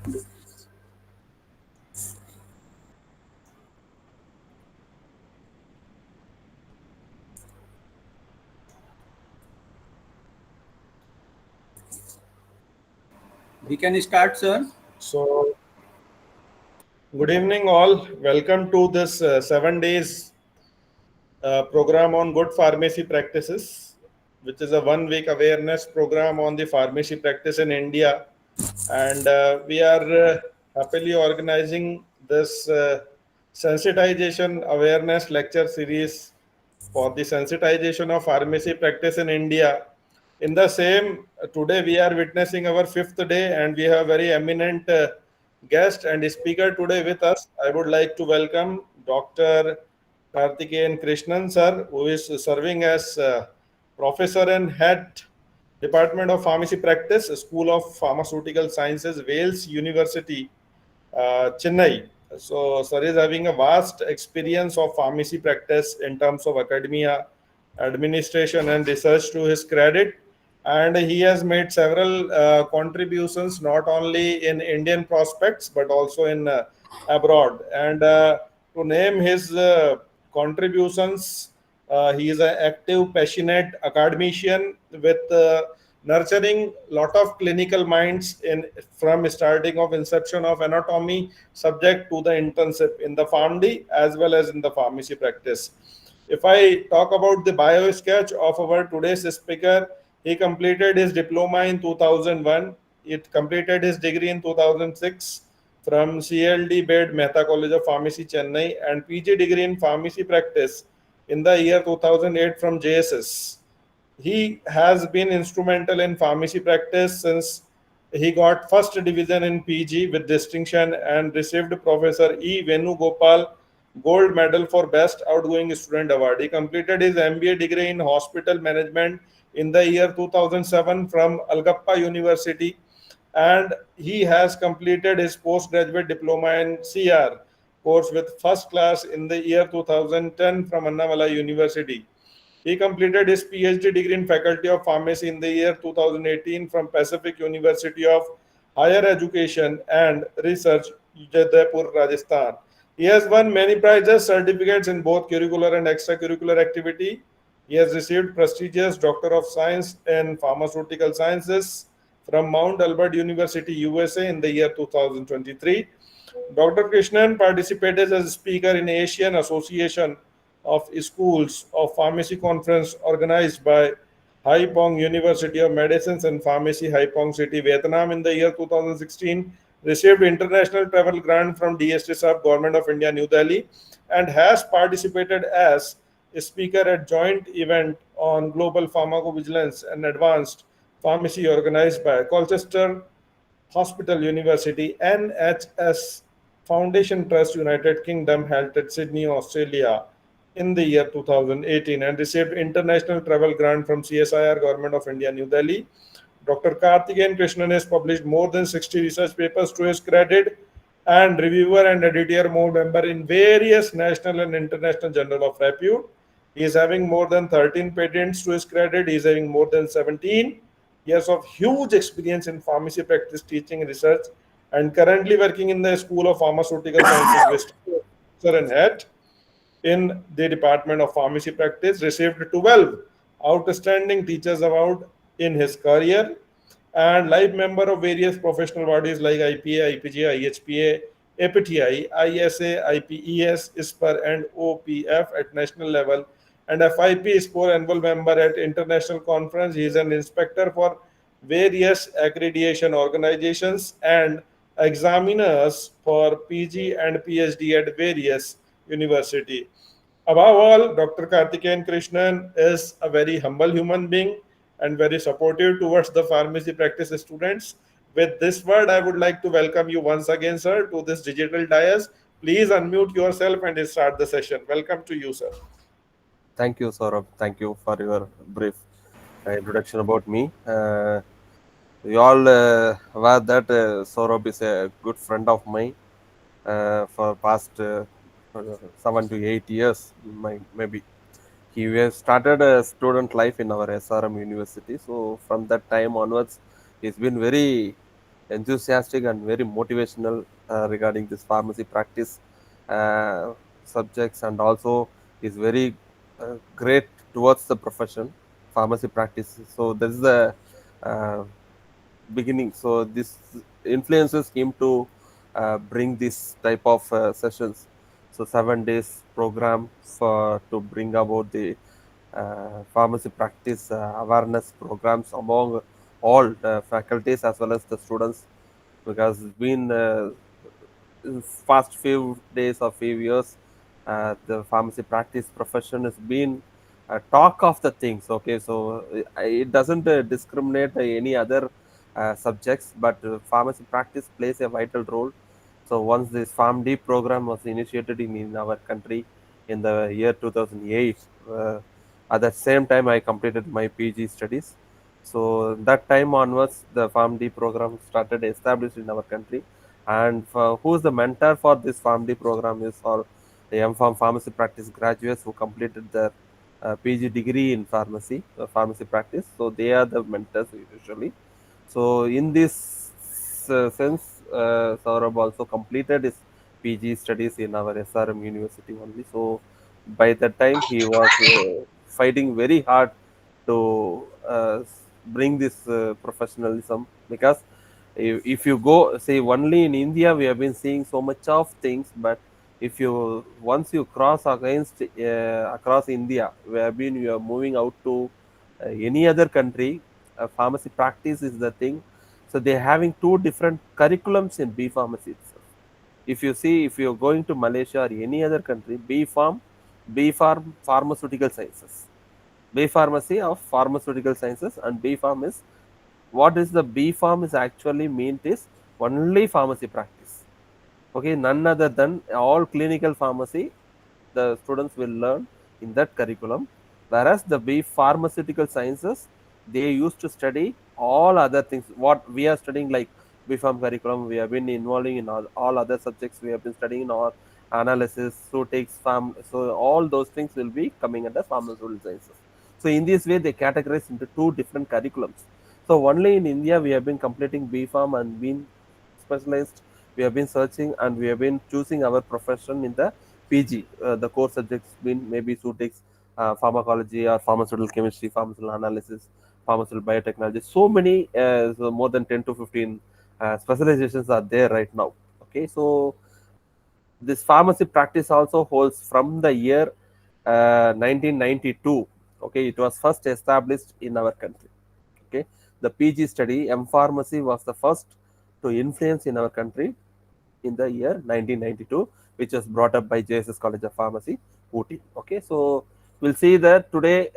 We can start, sir. So, good evening, all. Welcome to this 7 days program on good pharmacy practices, which is a 1 week awareness program on the pharmacy practice in India. And we are happily organizing this sensitization awareness lecture series for the sensitization of pharmacy practice in India. In the same, today we are witnessing our fifth day, and we have very eminent guest and speaker today with us. I would like to welcome Dr. Karthikeyan Krishnan sir, who is serving as professor and head Department of Pharmacy Practice, School of Pharmaceutical Sciences, Wales University, Chennai. So, sir is having a vast experience of pharmacy practice in terms of academia, administration, and research to his credit. And he has made several contributions not only in Indian prospects but also in abroad. And to name his contributions, he is an active, passionate academician with nurturing lot of clinical minds in from starting of inception of anatomy subject to the internship in the pharmacy as well as in the pharmacy practice. If I talk about the bio sketch of our today's speaker, he completed his diploma in 2001. It completed his degree in 2006 from CLD Bed Mehta College of Pharmacy, Chennai, and PG degree in pharmacy practice in the year 2008 from JSS. He has been instrumental in pharmacy practice since he got first division in PG with distinction and received Professor E. Venugopal Gold Medal for Best Outgoing Student Award. He completed his MBA degree in Hospital Management in the year 2007 from Algappa University, and he has completed his postgraduate diploma in CR course with first class in the year 2010 from Annamalai University. He completed his PhD degree in Faculty of Pharmacy in the year 2018 from Pacific University of Higher Education and Research, Jaipur, Rajasthan. He has won many prizes, certificates in both curricular and extracurricular activity. He has received prestigious Doctor of Science in Pharmaceutical Sciences from Mount Albert University, USA in the year 2023. Dr. Krishnan participated as a speaker in Asian Association of Schools of Pharmacy conference organized by Hai Phong University of Medicines and Pharmacy, Hai Phong City, Vietnam in the year 2016, received international travel grant from DST Sub Government of India, New Delhi, and has participated as a speaker at joint event on global pharmacovigilance and advanced pharmacy organized by Colchester Hospital University, NHS Foundation Trust, United Kingdom, held at Sydney, Australia in the year 2018 and received international travel grant from CSIR Government of India, New Delhi. Dr. Karthikeyan Krishnan has published more than 60 research papers to his credit and reviewer and editor more member in various national and international journal of repute. He is having more than 13 patents to his credit. He is having more than 17 years of huge experience in pharmacy practice, teaching, research, and currently working in the School of Pharmaceutical Sciences, West Professor and head in the Department of Pharmacy Practice, received 12 Outstanding Teachers Award in his career, and life member of various professional bodies like IPA, IPGA, IHPA, APTI, ISA, IPES, ISPER, and OPF at national level, and FIP Score Annual Member at International Conference. He is an inspector for various accreditation organizations and examiners for PG and PhD at various university. Above all, Dr. Karthikeyan Krishnan is a very humble human being and very supportive towards the pharmacy practice students. With this word, I would like to welcome you once again, sir, to this digital dais. Please unmute yourself and start the session. Welcome to you, sir. Thank you, Saurabh. Thank you for your brief introduction about me. You all aware that Saurabh is a good friend of mine for past 7 to 8 years, maybe. He has started a student life in our SRM University. So from that time onwards, he's been very enthusiastic and very motivational regarding this pharmacy practice uh, subjects, and also is very great towards the profession pharmacy practice. So this is the uh, beginning. So this influencers came to bring this type of sessions. So 7 days program for to bring about the pharmacy practice awareness programs among all the faculties as well as the students, because it's been past few days or few years, the pharmacy practice profession has been a talk of the things. Okay, so it doesn't discriminate any other subjects, but pharmacy practice plays a vital role. So once this PharmD program was initiated in our country in the year 2008, at the same time I completed my PG studies. So that time onwards, the PharmD program started established in our country. And for, who is the mentor for this PharmD program is for the M.Pharm pharmacy practice graduates who completed their PG degree in pharmacy, pharmacy practice. So they are the mentors usually. So in this sense, Saurabh also completed his PG studies in our SRM University only. So by that time, he was fighting very hard to bring this professionalism, because if you go say only in India, we have been seeing so much of things, but if you once you cross against across India, where been you are moving out to any other country, pharmacy practice is the thing. So they're having two different curriculums in B pharmacy itself. If you see, if you're going to Malaysia or any other country, B Pharm pharmaceutical sciences, B pharmacy of pharmaceutical sciences, and B Pharm is, what is the B Pharm is actually meant is only pharmacy practice. Okay, none other than all clinical pharmacy the students will learn in that curriculum, whereas the B pharmaceutical sciences, they used to study all other things what we are studying, like B Pharm curriculum. We have been involving in all other subjects. We have been studying all analysis, zootics, farm. So all those things will be coming under pharmaceutical sciences. So in this way, they categorize into two different curriculums. So only in India we have been completing B Pharm and been specialized. We have been searching and we have been choosing our profession in the PG. The core subjects been maybe zootics, pharmacology or pharmaceutical chemistry, pharmaceutical analysis, pharmaceutical biotechnology. So many, so more than 10 to 15 specializations are there right now. Okay, so this pharmacy practice also holds from the year 1992. Okay, it was first established in our country. Okay, the PG study M pharmacy was the first to influence in our country in the year 1992, which was brought up by JSS College of Pharmacy, Ooty. Okay, so we'll see the today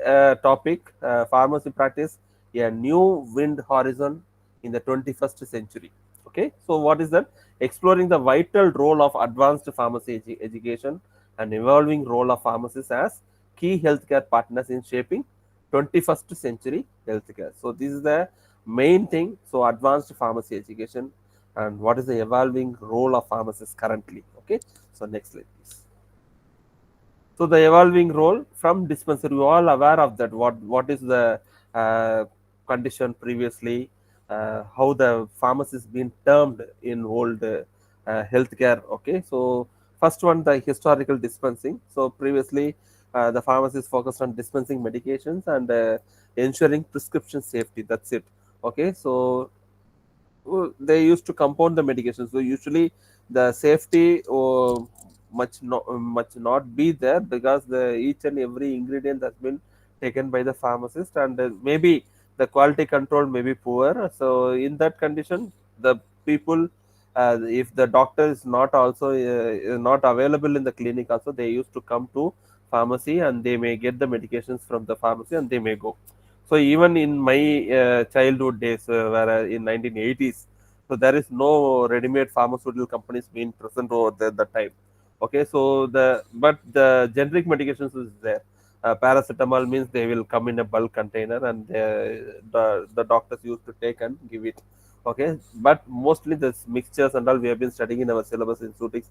topic, pharmacy practice, a new wind horizon in the 21st century. Okay, so what is that? Exploring the vital role of advanced pharmacy education and evolving role of pharmacists as key healthcare partners in shaping 21st century healthcare. So this is the main thing. So advanced pharmacy education and what is the evolving role of pharmacists currently. Okay, so next slide please. So the evolving role from dispensary, you all aware of that, what is the uh, condition previously, how the pharmacist been termed in old healthcare. Okay, so first one, the historical dispensing. So previously the pharmacist focused on dispensing medications and ensuring prescription safety, that's it. Okay, so they used to compound the medication. So usually the safety much not be there, because the each and every ingredient has been taken by the pharmacist, and maybe the quality control may be poor. So in that condition, the people, if the doctor is not also not available in the clinic, also they used to come to pharmacy and they may get the medications from the pharmacy and they may go. So even in my childhood days, where in 1980s, so there is no ready-made pharmaceutical companies being present over there at that time. Okay, so but the generic medications is there. Paracetamol means they will come in a bulk container, and the doctors used to take and give it. Okay, but mostly this mixtures and all we have been studying in our syllabus in zootics.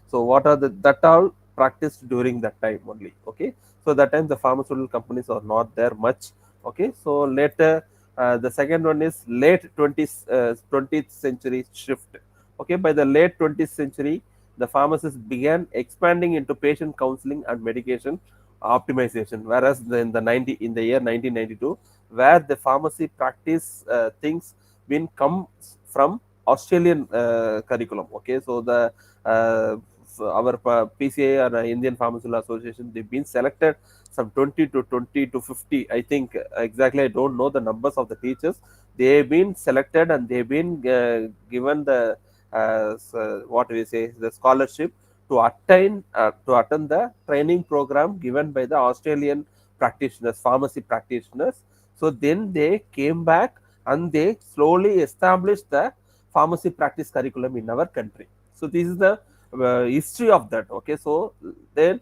So what are that all practiced during that time only. Okay, so that time the pharmaceutical companies are not there much. Okay, so later The second one is late 20th century shift. Okay, by the late 20th century, the pharmacists began expanding into patient counseling and medication optimization. Whereas in the year 1992, where the pharmacy practice things been come from Australian curriculum. Okay, so the our PCA or Indian Pharmaceutical Association, they've been selected some 20 to 50, I think exactly, I don't know the numbers of the teachers. They've been selected and they've been given the what we say, the scholarship to attend the training program given by the Australian practitioners, pharmacy practitioners. So then they came back and they slowly established the pharmacy practice curriculum in our country. So this is the history of that. Okay, so then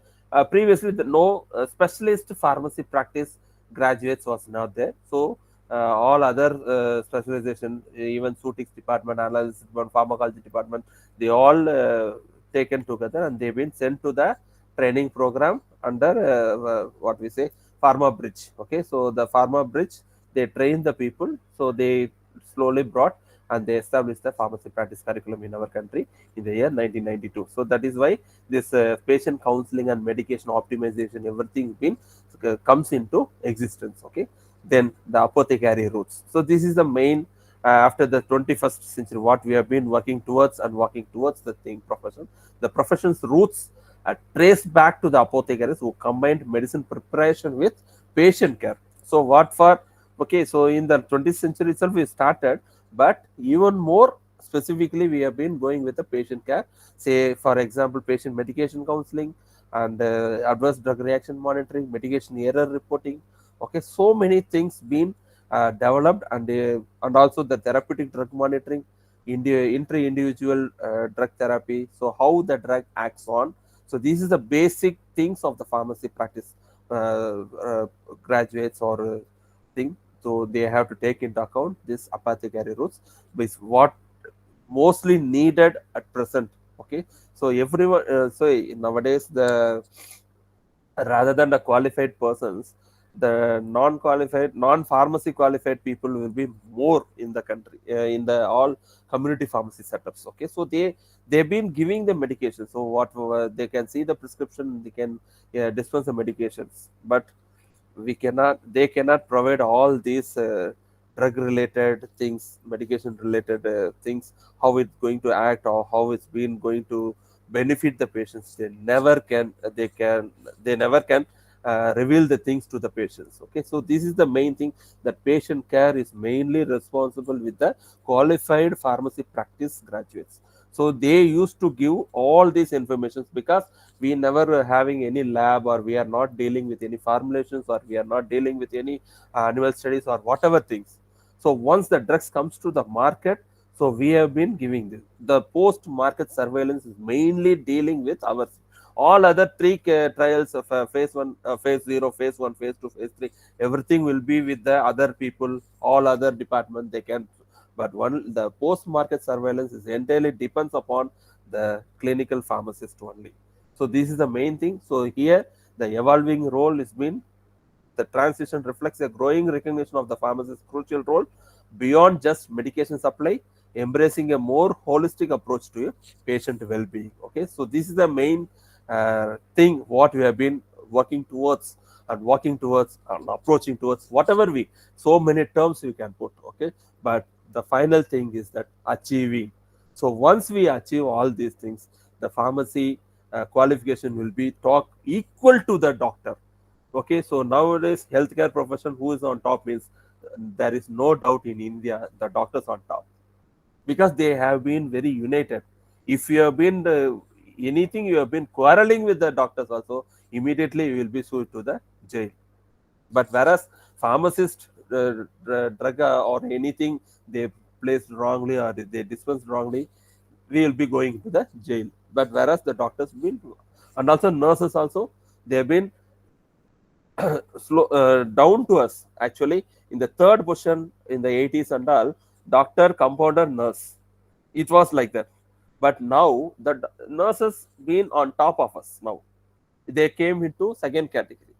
previously no specialist pharmacy practice graduates was not there. So all other specialization, even Sutix department, analysis department, pharmacology department, they all taken together and they've been sent to the training program under what we say, pharma bridge. Okay, so the pharma bridge, they train the people, so they slowly brought and they established the pharmacy practice curriculum in our country in the year 1992. So that is why this patient counseling and medication optimization, everything been comes into existence. Okay, then the apothecary routes. So this is the main after the 21st century what we have been working towards and working towards the thing profession. The profession's roots are traced back to the apothecaries who combined medicine preparation with patient care. So what for? Okay, so in the 20th century itself we started, but even more specifically we have been going with the patient care. Say for example, patient medication counseling and adverse drug reaction monitoring, medication error reporting. Okay, so many things been developed, and also the therapeutic drug monitoring, inter-individual drug therapy. So how the drug acts on. So these is the basic things of the pharmacy practice graduates or thing. So they have to take into account this apothecary routes, which what mostly needed at present. Okay, so everyone, so nowadays the rather than the qualified persons, the non-qualified, non-pharmacy qualified people will be more in the country, in the all community pharmacy setups. Okay, so they've been giving the medication. So what they can see the prescription, they can dispense the medications, but they cannot provide all these drug related things, medication related things, how it's going to act or how it's been going to benefit the patients. They never can reveal the things to the patients. Okay, so this is the main thing, that patient care is mainly responsible with the qualified pharmacy practice graduates. So they used to give all these informations, because we never having any lab, or we are not dealing with any formulations, or we are not dealing with any animal studies or whatever things. So once the drugs comes to the market, so we have been giving this. The post market surveillance is mainly dealing with our all other three trials of phase 1, phase 0, phase 1, phase 2, phase 3, everything will be with the other people, all other department they can. But the post market surveillance is entirely depends upon the clinical pharmacist only. So this is the main thing. So here the evolving role has been, the transition reflects a growing recognition of the pharmacist's crucial role beyond just medication supply, embracing a more holistic approach to patient well-being. Okay, so this is the main thing what we have been working towards and walking towards and approaching towards, whatever we, so many terms we can put. Okay, but the final thing is that achieving. So once we achieve all these things, the pharmacy qualification will be talk equal to the doctor. Okay, so nowadays healthcare profession who is on top means, there is no doubt in India the doctors on top, because they have been very united. If you have been anything, you have been quarreling with the doctors also, immediately you will be sued to the jail. But whereas pharmacist drug or anything they placed wrongly or they dispensed wrongly, we will be going to the jail. But whereas the doctors been, and also nurses also, they have been down to us actually in the third position in the 80s and all, doctor, compounder, nurse, it was like that. But now the nurses been on top of us. Now they came into second category,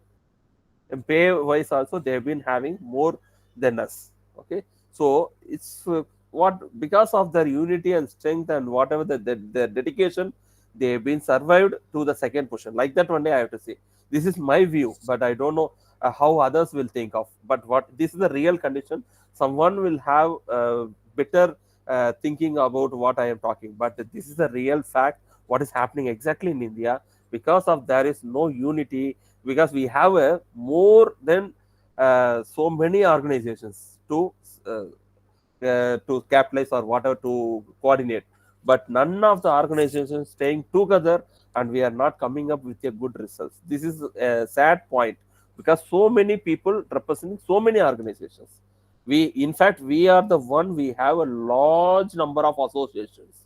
and pay wise also they have been having more than us. Okay, so it's what, because of their unity and strength and whatever their dedication, they've been survived to the second position. Like that, one day I have to say, this is my view, but I don't know how others will think of. But what this is the real condition. Someone will have better thinking about what I am talking, but this is the real fact. What is happening exactly in India, because of there is no unity, because we have a more than so many organizations uh, to capitalize or whatever to coordinate, but none of the organizations staying together, and we are not coming up with a good results. This is a sad point, because so many people representing so many organizations. We, in fact, we are the one, we have a large number of associations.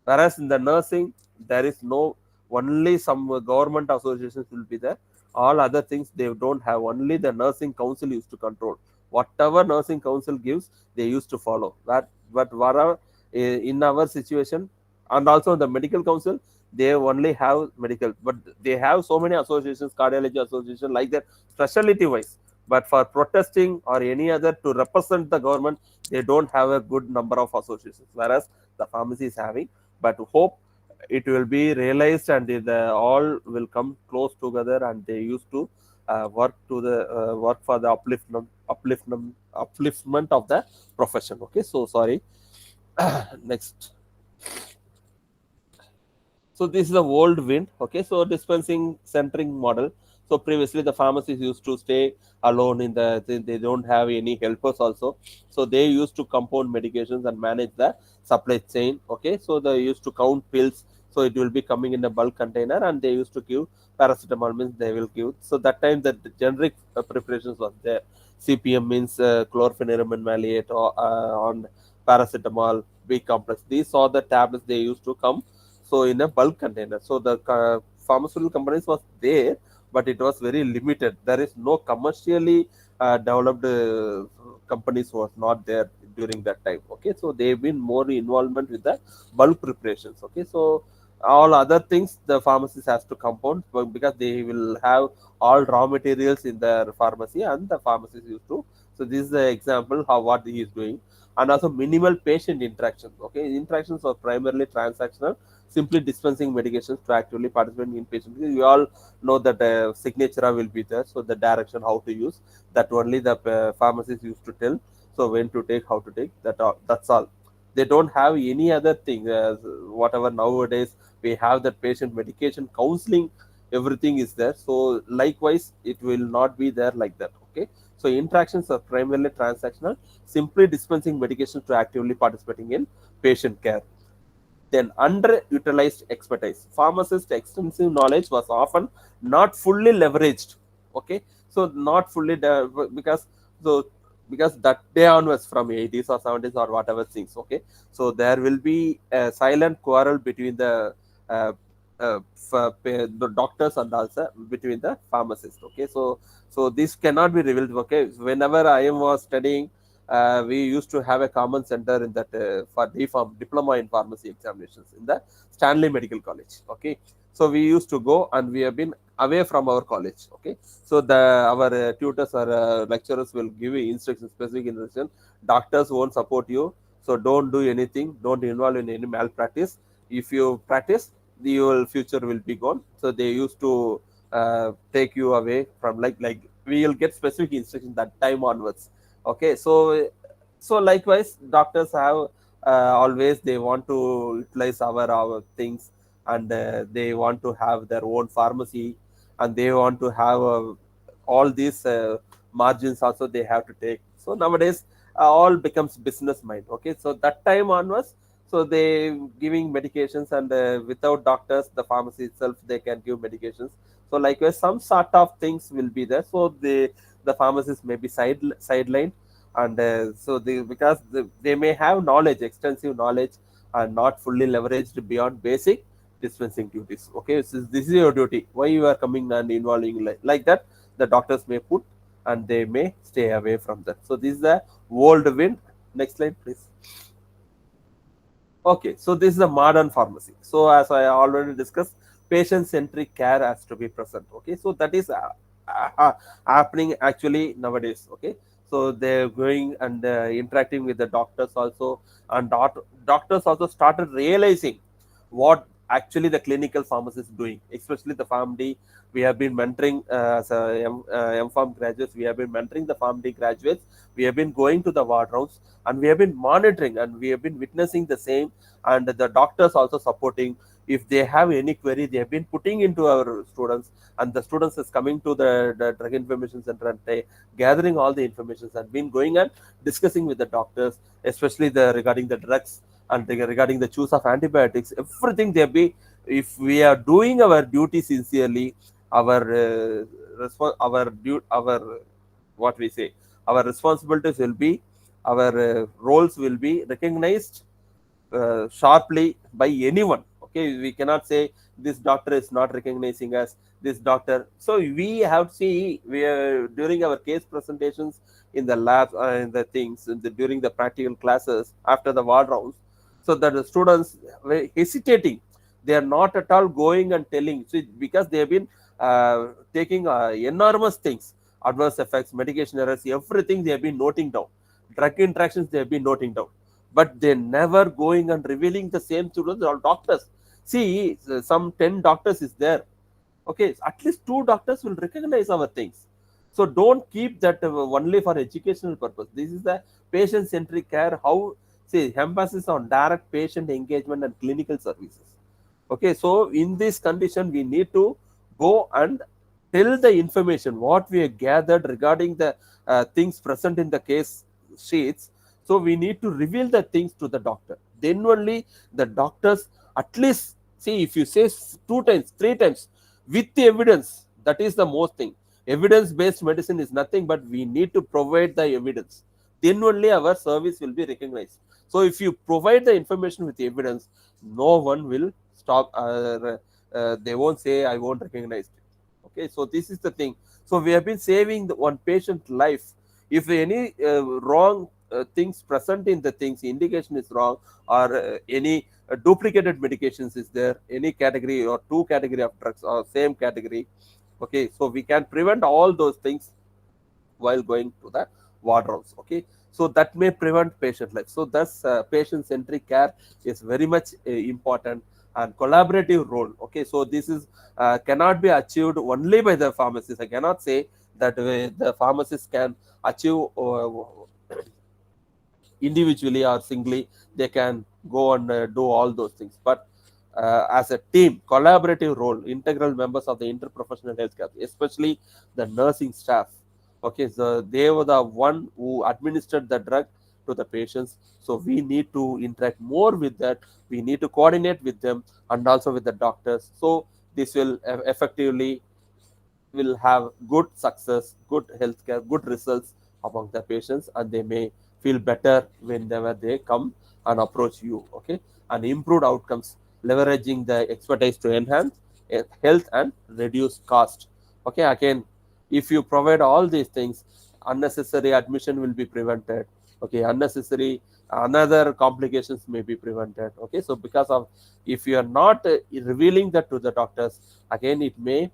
Whereas in the nursing, there is no, only some government associations will be there. All other things they don't have. Only the nursing council used to control. Whatever nursing council gives, they used to follow. But whatever in our situation, and also the medical council, they only have medical, but they have so many associations, cardiology association, like that, specialty wise. But for protesting or any other to represent the government, they don't have a good number of associations. Whereas the pharmacy is having, but hope it will be realized, and all will come close together, and they used to work to the work for the upliftment of the profession. Okay, so sorry. Next. So this is the old wind. Okay, so dispensing centering model. So previously the pharmacies used to stay alone in they don't have any helpers also. So they used to compound medications and manage the supply chain. Okay, so they used to count pills. So it will be coming in a bulk container, and they used to give paracetamol, means they will give. So that time the generic preparations was there. CPM means chlorpheniramine maleate, or on paracetamol B complex. These are the tablets they used to come, so in a bulk container. So the pharmaceutical companies was there, but it was very limited. There is no commercially developed companies was not there during that time. Okay, so they've been more involvement with the bulk preparations. Okay, so all other things the pharmacist has to compound, but because they will have all raw materials in their pharmacy, and the pharmacist used to. So this is the example how what he is doing. And also minimal patient interactions. Okay, interactions are primarily transactional, simply dispensing medications to actively participate in patient. We all know that signature will be there, so the direction how to use that only the pharmacist used to tell. So when to take, how to take, that's all. They don't have any other thing. Whatever nowadays we have that patient medication counseling, everything is there. So likewise, it will not be there like that. Okay. So interactions are primarily transactional, simply dispensing medications to actively participating in patient care. Then underutilized expertise. Pharmacist extensive knowledge was often not fully leveraged. Okay, so not fully because so because that day onwards from 80s or 70s or whatever things. Okay, so there will be a silent quarrel between uh, the doctors and also between the pharmacists. Okay, so this cannot be revealed. Okay, whenever I was studying, we used to have a common center in that for diploma in pharmacy examinations in the Stanley Medical College. Okay, so we used to go, and we have been away from our college. Okay, so the our tutors or lecturers will give you instructions, specific instructions. Doctors won't support you, so don't do anything. Don't involve in any malpractice. If you practice, your future will be gone. So they used to take you away from, like we will get specific instructions that time onwards. Okay, so likewise doctors have always they want to utilize our things, and they want to have their own pharmacy, and they want to have all these margins also they have to take. So nowadays all becomes business mind. Okay, so that time onwards, so they giving medications, and without doctors the pharmacy itself they can give medications. So likewise some sort of things will be there, so the pharmacist may be sidelined. And so they, because they may have knowledge, extensive knowledge, and not fully leveraged beyond basic dispensing duties. Okay, so this is your duty, why you are coming and involving like that, the doctors may put, and they may stay away from that. So this is the old wind. Next slide please. Okay, so this is a modern pharmacy. So as I already discussed, patient-centric care has to be present. Okay, so that is happening actually nowadays. Okay, So they're going and interacting with the doctors also, and doctors also started realizing what actually the clinical pharmacist is doing, especially the pharmd. We have been mentoring as a MPharm graduates. We have been mentoring the pharmd graduates. We have been going to the ward rounds, and we have been monitoring, and we have been witnessing the same, and the doctors also supporting. If they have any query, they have been putting into our students, and the students is coming to the drug information center and they gathering all the information and been going and discussing with the doctors, especially the regarding the drugs and regarding the choose of antibiotics. Everything they be, if we are doing our duty sincerely, our our what we say, our responsibilities will be, our roles will be recognized sharply by anyone. Okay, we cannot say this doctor is not recognizing us, this doctor. So we have to see, we are during our case presentations in the labs, in the things during the practical classes after the ward rounds, so that the students were hesitating. They are not at all going and telling. So because they have been taking enormous things, adverse effects, medication errors, everything they have been noting down, drug interactions they have been noting down, but they never going and revealing the same to the doctors. See, some 10 doctors is there. Okay, at least 2 doctors will recognize our things. So don't keep that only for educational purpose. This is the patient centric care. How, say, emphasis on direct patient engagement and clinical services. Okay, so in this condition, we need to go and tell the information what we have gathered regarding the things present in the case sheets. So we need to reveal the things to the doctor. Then only the doctors, at least, see, if you say 2 times, 3 times with the evidence, that is the most thing. Evidence based medicine is nothing but we need to provide the evidence. Then only our service will be recognized. So if you provide the information with the evidence, no one will stop. They won't say I won't recognize it. Okay, so this is the thing. So we have been saving the one patient life. If any wrong things present in the things, indication is wrong, or any duplicated medications is there, any category or 2 category of drugs or same category. Okay, so we can prevent all those things while going to the ward rounds. Okay, so that may prevent patient life. So thus patient centric care is very much important, and collaborative role. Okay, so this is cannot be achieved only by the pharmacist. I cannot say that the pharmacist can achieve individually or singly. They can go and do all those things, but as a team, collaborative role, integral members of the interprofessional healthcare, especially the nursing staff. Okay, so they were the one who administered the drug to the patients. So we need to interact more with that. We need to coordinate with them and also with the doctors. So this will effectively will have good success, good healthcare, good results among the patients, and they may feel better whenever they come and approach you. Okay, and improved outcomes, leveraging the expertise to enhance health and reduce cost. Okay, again, if you provide all these things, unnecessary admission will be prevented. Okay, unnecessary another complications may be prevented. Okay, so because of, if you are not revealing that to the doctors, again it may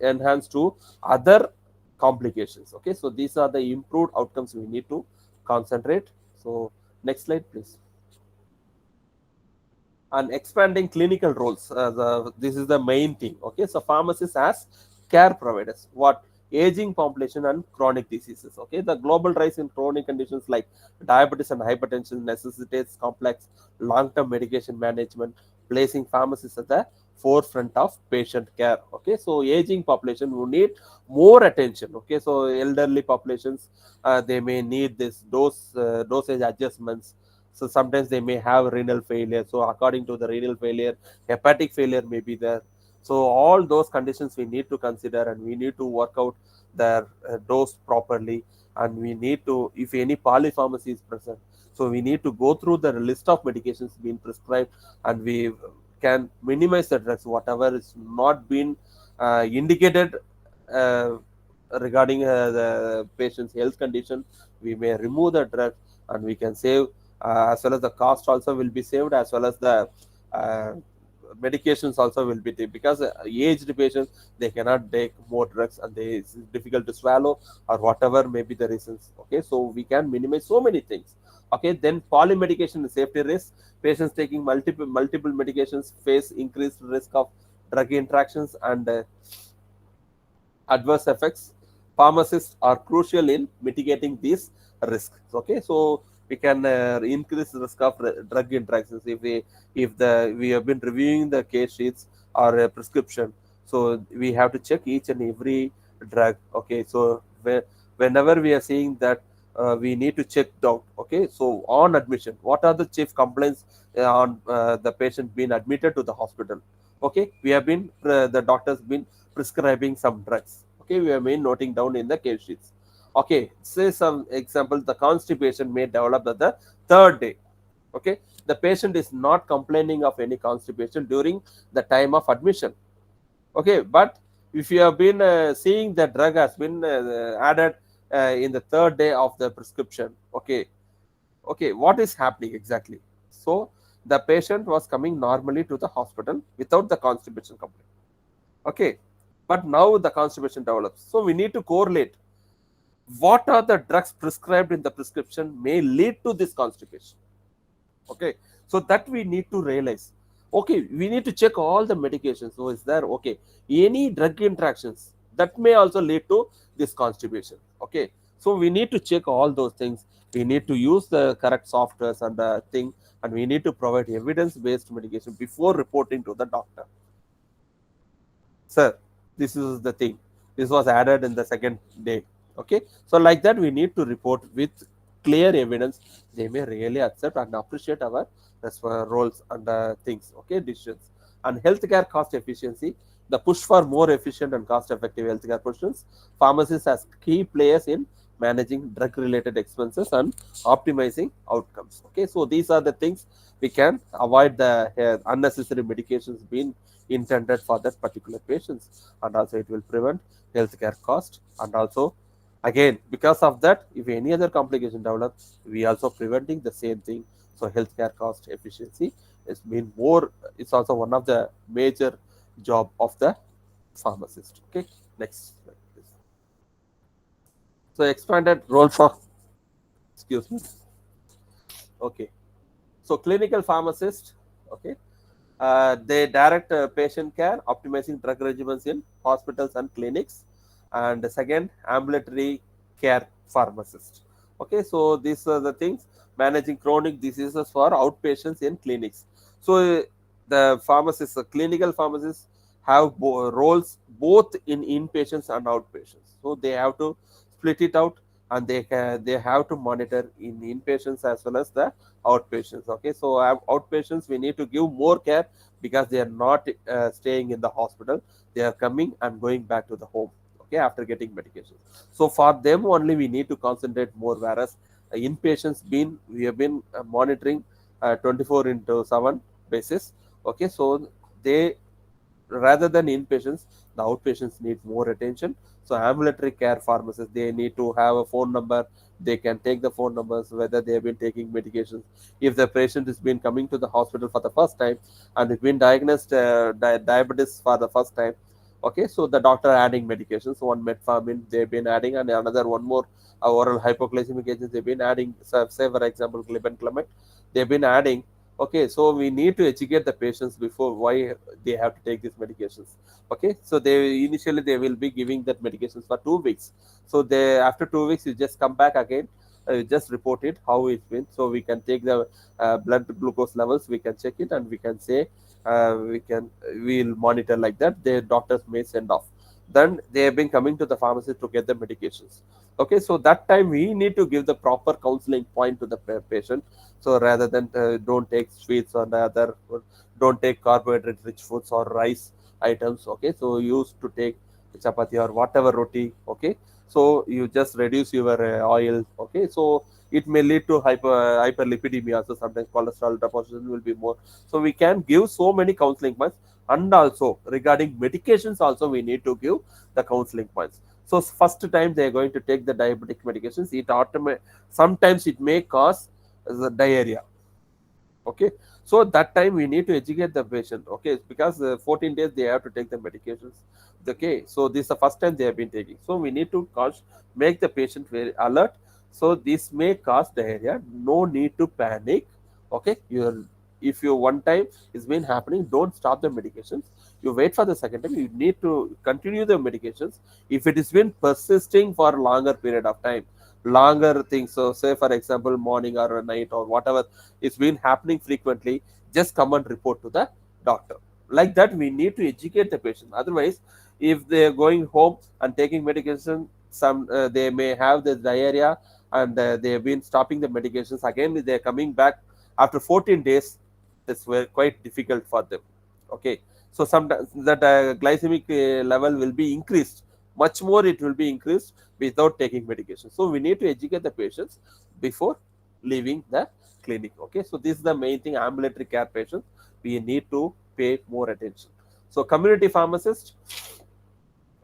enhance to other complications. Okay, so these are the improved outcomes we need to concentrate. So next slide please. And expanding clinical roles, this is the main thing. Okay, so pharmacists as care providers, what, aging population and chronic diseases. Okay, the global rise in chronic conditions like diabetes and hypertension necessitates complex long-term medication management, placing pharmacists at the forefront of patient care. Okay, so aging population will need more attention. Okay, so elderly populations, they may need this dosage adjustments. So sometimes they may have renal failure. So according to the renal failure, hepatic failure may be there. So all those conditions we need to consider, and we need to work out their dose properly. And we need to, if any polypharmacy is present, so we need to go through the list of medications being prescribed, and we can minimize the drugs whatever is not been indicated uh, regarding the patient's health condition. We may remove the drug, and we can save, as well as the cost also will be saved, as well as the uh, medications also will be because aged patients, they cannot take more drugs and it's difficult to swallow or whatever may be the reasons. Okay, so we can minimize so many things. Okay, then polymedication is safety risk. Patients taking multiple medications face increased risk of drug interactions and adverse effects. Pharmacists are crucial in mitigating these risks. Okay, so we can increase the risk of drug interactions if we have been reviewing the case sheets or a prescription. So we have to check each and every drug. Okay, so whenever we are seeing that, we need to check out. Okay, so on admission, what are the chief complaints on the patient being admitted to the hospital? Okay, we have been the doctors been prescribing some drugs. Okay, we have been noting down in the case sheets. Okay, say some example, the constipation may develop at the third day. Okay, the patient is not complaining of any constipation during the time of admission. Okay, but if you have been seeing the drug has been added in the third day of the prescription. Okay, okay, what is happening exactly? So the patient was coming normally to the hospital without the constipation complaint. Okay, but now the constipation develops, so we need to correlate what are the drugs prescribed in the prescription may lead to this constipation. Okay, so that we need to realize. Okay, we need to check all the medications. So is there okay any drug interactions that may also lead to this constipation? Okay, so we need to check all those things. We need to use the correct softwares and the thing, and we need to provide evidence based medication before reporting to the doctor. Sir, this is the thing, this was added in the second day. Okay, so like that we need to report with clear evidence. They may really accept and appreciate our roles and things. Okay, decisions. And healthcare cost efficiency, the push for more efficient and cost effective healthcare provisions. Pharmacists as key players in managing drug related expenses and optimizing outcomes. Okay, so these are the things we can avoid the unnecessary medications being intended for that particular patients, and also it will prevent healthcare cost. And also again, because of that, if any other complication develops, we also preventing the same thing. So healthcare cost efficiency has been more, it's also one of the major job of the pharmacist. Okay, next slide, please. So expanded role for, excuse me. Okay, so clinical pharmacist. Okay, they direct patient care, optimizing drug regimens in hospitals and clinics. And the second, ambulatory care pharmacist. Okay, so these are the things, managing chronic diseases for outpatients in clinics. So the pharmacists, the clinical pharmacists, have roles both in inpatients and outpatients. So they have to split it out, and they have to monitor in inpatients as well as the outpatients. Okay, so outpatients we need to give more care because they are not staying in the hospital, they are coming and going back to the home. Okay, after getting medications, so for them only we need to concentrate more, whereas inpatients been we have been monitoring 24 into 7 basis. Okay, so they, rather than inpatients, the outpatients need more attention. So ambulatory care pharmacists, they need to have a phone number. They can take the phone numbers whether they have been taking medications. If the patient has been coming to the hospital for the first time and it's been diagnosed diabetes for the first time. Okay, so the doctor adding medications, one metformin they've been adding, and another one more oral hypoglycemic agents they've been adding. So say for example glibenclamide they've been adding. Okay, so we need to educate the patients before why they have to take these medications. Okay, so they initially they will be giving that medications for 2 weeks. So they, after 2 weeks you just come back again, you just report it how it's been, so we can take the blood glucose levels, we can check it, and we can say we'll monitor like that. The doctors may send off, then they have been coming to the pharmacy to get the medications. Okay, so that time we need to give the proper counseling point to the patient. So rather than don't take sweets or the other, don't take carbohydrate rich foods or rice items. Okay, so used to take chapati or whatever roti. Okay, so you just reduce your oil. Okay, so it may lead to hyperlipidemia, so sometimes cholesterol deposition will be more. So we can give so many counseling points. And also regarding medications also we need to give the counseling points. So first time they are going to take the diabetic medications, it sometimes it may cause the diarrhea. Okay, so that time we need to educate the patient. Okay, because 14 days they have to take the medications. Okay, so this is the first time they have been taking, so we need to make the patient very alert. So this may cause diarrhea, no need to panic. Okay, you, if you one time it's been happening, don't stop the medications. You wait for the second time, you need to continue the medications. If it has been persisting for a longer period of time, longer things, so say for example morning or night or whatever, it's been happening frequently, just come and report to the doctor. Like that, we need to educate the patient. Otherwise, if they are going home and taking medication, some they may have the diarrhea, and they have been stopping the medications again, they are coming back after 14 days. It's quite difficult for them. Okay, so sometimes that glycemic level will be increased much more, it will be increased without taking medication. So we need to educate the patients before leaving the clinic. Okay, so this is the main thing. Ambulatory care patients, we need to pay more attention. So community pharmacist,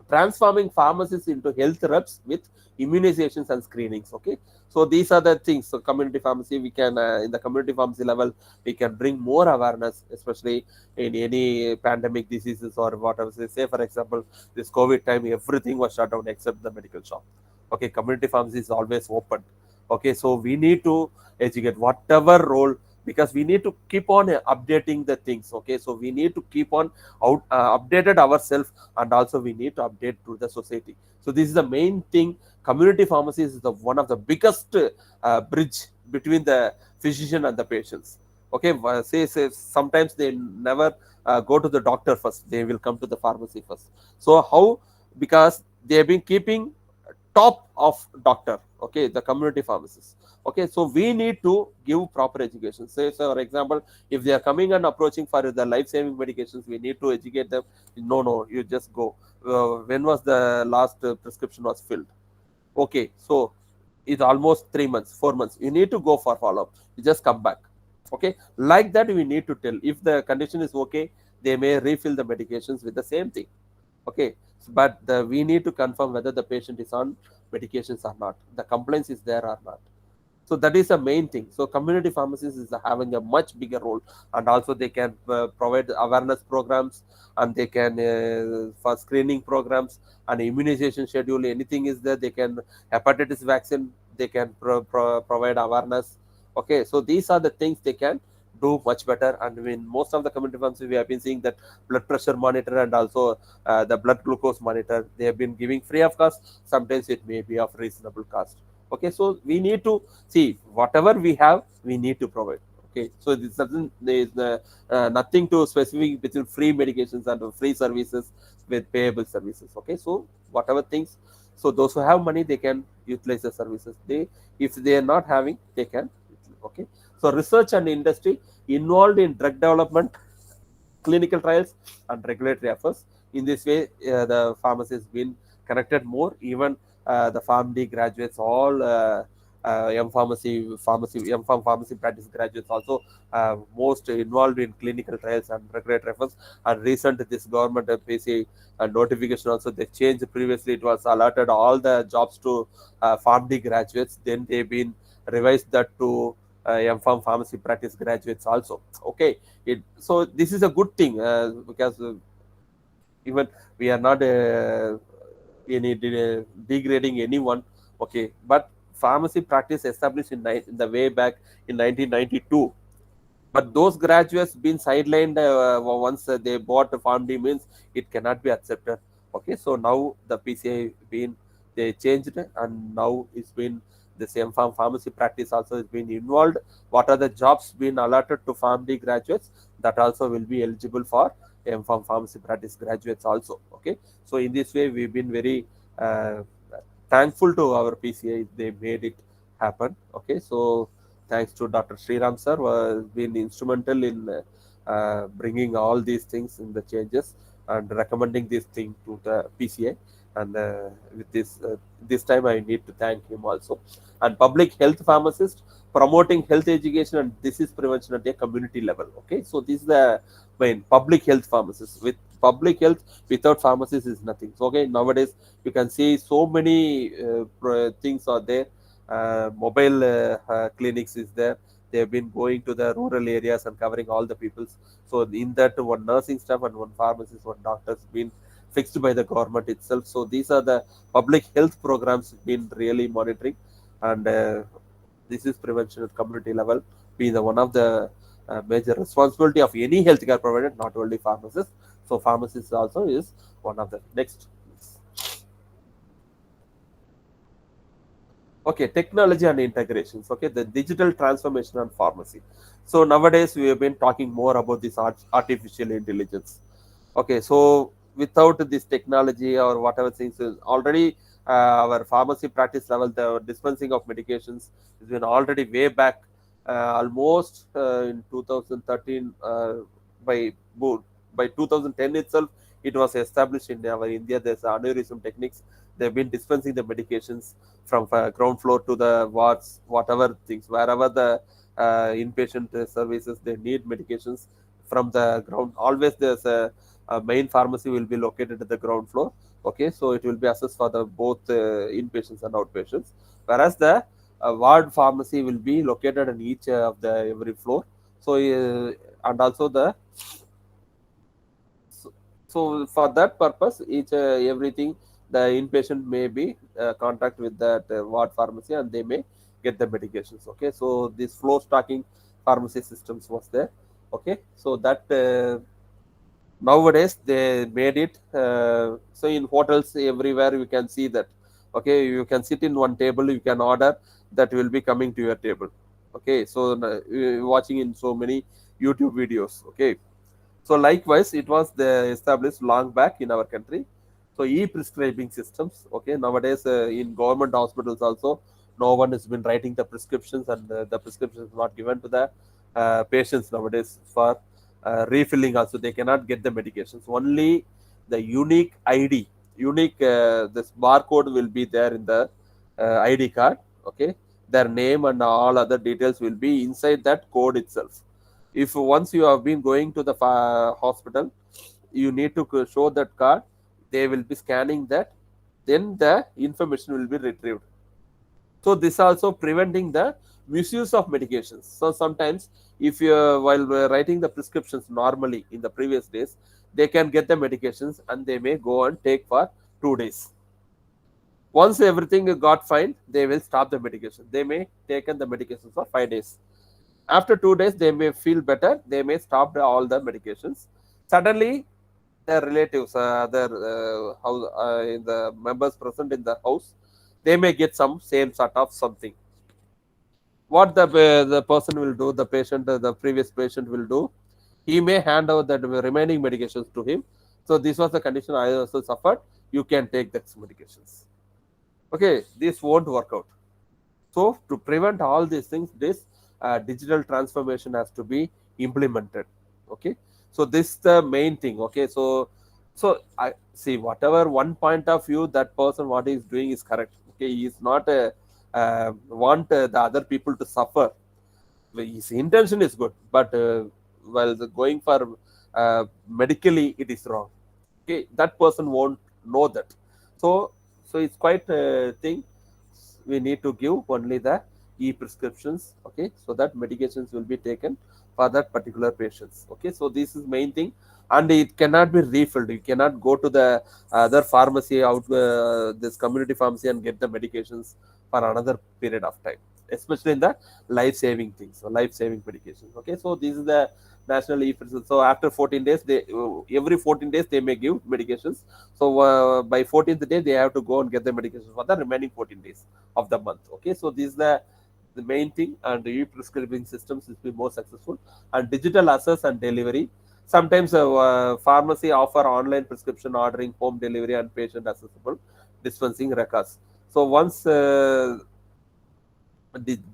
transforming pharmacists into health reps with immunizations and screenings. Okay, so these are the things. So community pharmacy, we can in the community pharmacy level, we can bring more awareness, especially in any pandemic diseases or whatever. Say for example, this COVID time, everything was shut down except the medical shop. Okay, community pharmacy is always open. Okay, so we need to educate whatever role, because we need to keep on updating the things. Okay, so we need to keep on updated ourselves, and also we need to update to the society. So this is the main thing. Community pharmacy is the one of the biggest bridge between the physician and the patients. Okay, say sometimes they never go to the doctor first, they will come to the pharmacy first. So how? Because they have been keeping top of doctor. Okay, the community pharmacists. Okay, so we need to give proper education. Say for example, if they are coming and approaching for the life saving medications, we need to educate them. No, you just go. When was the last prescription was filled? Okay, so it's almost 3 months, 4 months, you need to go for follow-up, you just come back. Okay, like that, we need to tell. If the condition is okay, they may refill the medications with the same thing. Okay, but we need to confirm whether the patient is on medications or not, the complaints is there or not. So that is the main thing. So community pharmacists is having a much bigger role, and also they can provide awareness programs, and they can for screening programs and immunization schedule. Anything is there, they can hepatitis vaccine. They can provide awareness. Okay, so these are the things they can do much better. And in most of the community pharmacies, we have been seeing that blood pressure monitor and also the blood glucose monitor. They have been giving free of cost. Sometimes it may be of reasonable cost. Okay, so we need to see whatever we have, we need to provide. Okay, so this doesn't, there is nothing to specific between free medications and free services with payable services. Okay, so whatever things, so those who have money, they can utilize the services. They, if they are not having, they can. Okay, so research and industry involved in drug development, clinical trials, and regulatory affairs. In this way, the pharmacy has been connected more. Even the PharmD graduates, all M Pharm pharmacy practice graduates also most involved in clinical trials and regulatory affairs. And recent this government PCI notification also, they changed. Previously it was allotted all the jobs to PharmD graduates. Then they've been revised that to M pharmacy practice graduates also. Okay, so this is a good thing, because even we are not any degrading anyone. Okay, but pharmacy practice established in the way back in 1992, but those graduates been sidelined once they bought the farm D, means it cannot be accepted. Okay, so now the PCI been, they changed, and now it's been the same pharmacy practice also is being involved. What are the jobs being allotted to farm D graduates, that also will be eligible for M-Pharm pharmacy practice graduates also. Okay, so in this way we've been very uh, thankful to our PCI, they made it happen. Okay, so thanks to Dr. Sriram sir, was been instrumental in bringing all these things in the changes and recommending this thing to the PCI. And with this time I need to thank him also. And public health pharmacist, promoting health education and disease prevention at a community level. Okay, so this is the main public health pharmacist. With public health, without pharmacists is nothing. So okay, nowadays you can see so many things are there. Mobile clinics is there. they have been going to the rural areas and covering all the peoples. So in that, one nursing staff and one pharmacist, one doctor has been fixed by the government itself. So these are the public health programs been really monitoring, and this is prevention at community level being the one of the major responsibility of any healthcare provider, not only pharmacists. So pharmacists also is one of the next. Okay, technology and integrations. Okay, the digital transformation and pharmacy. So nowadays we have been talking more about this artificial intelligence. Okay, so without this technology or whatever things is already our pharmacy practice level, the dispensing of medications has been already way back, almost in 2013 by by 2010 itself. It was established in our India. There's aneurysm techniques. They've been dispensing the medications from ground floor to the wards, whatever things, wherever the inpatient services they need medications from the ground. Always there's a main pharmacy will be located at the ground floor. Okay, so it will be assessed for the both inpatients and outpatients, whereas the ward pharmacy will be located in each of the every floor. So and also the so, so for that purpose, each everything the inpatient may be contact with that ward pharmacy and they may get the medications. Okay, so this flow stocking pharmacy systems was there. Okay, so that nowadays they made it so in hotels everywhere you can see that. Okay, you can sit in one table, you can order, that will be coming to your table. Okay, so watching in so many YouTube videos. Okay, so likewise, it was established long back in our country. So e-prescribing systems. Okay, nowadays in government hospitals also, no one has been writing the prescriptions, and the prescriptions not given to the patients nowadays for refilling. Also, they cannot get the medications. Only the unique ID, unique this barcode will be there in the ID card. Okay, their name and all other details will be inside that code itself. If once you have been going to the hospital, you need to show that card, they will be scanning that, then the information will be retrieved. So this also preventing the misuse of medications. So sometimes if you while writing the prescriptions normally in the previous days, they can get the medications and they may go and take for 2 days. Once everything got fine, they will stop the medication. They may taken the medications for 5 days. After 2 days, they may feel better. They may stop all the medications. Suddenly, their relatives, house, in the members present in the house, they may get some same sort of something. What the person will do, the patient, the previous patient will do, he may hand over the remaining medications to him. So this was the condition I also suffered. You can take the medications. Okay, this won't work out. So to prevent all these things, this digital transformation has to be implemented. Okay, so this is the main thing. Okay, so I see whatever one point of view that person what he is doing is correct. Okay, he is not want the other people to suffer. His intention is good, but while going for medically it is wrong. Okay, that person won't know that. So it's quite a thing. We need to give only the e-prescriptions. Okay, so that medications will be taken for that particular patients. Okay, so this is main thing, and it cannot be refilled. You cannot go to the other pharmacy out this community pharmacy and get the medications for another period of time, especially in the life-saving things, so life-saving medications. Okay, so this is the national e-prescription. So after 14 days, they every 14 days they may give medications. So by 14th day, they have to go and get the medications for the remaining 14 days of the month. Okay, so this is the main thing, and the e-prescribing systems will be more successful, and digital access and delivery. Sometimes pharmacy offer online prescription ordering, home delivery, and patient accessible dispensing records. So once the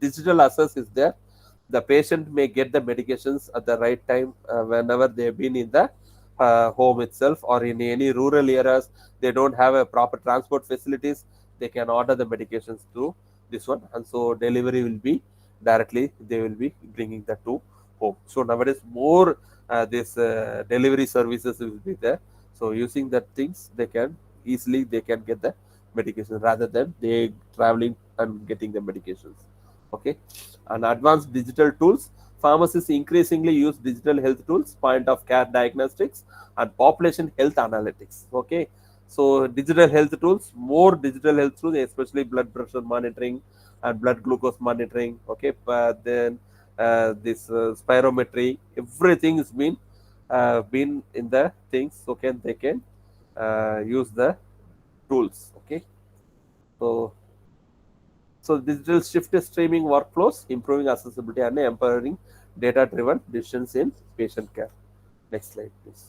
digital access is there, the patient may get the medications at the right time whenever they've been in the home itself, or in any rural areas they don't have a proper transport facilities, they can order the medications through this one, and so delivery will be directly, they will be bringing that to home. So nowadays more this delivery services will be there. So using that things, they can easily they can get the medication rather than they traveling and getting the medications. Okay, and advanced digital tools. Pharmacists increasingly use digital health tools, point of care diagnostics, and population health analytics. Okay, so digital health tools, more digital health tools, especially blood pressure monitoring and blood glucose monitoring. Okay, but then this spirometry, everything has been in the things. So can they can use the tools. Okay, so digital shift is streaming workflows, improving accessibility and empowering data-driven decisions in patient care. Next slide, please.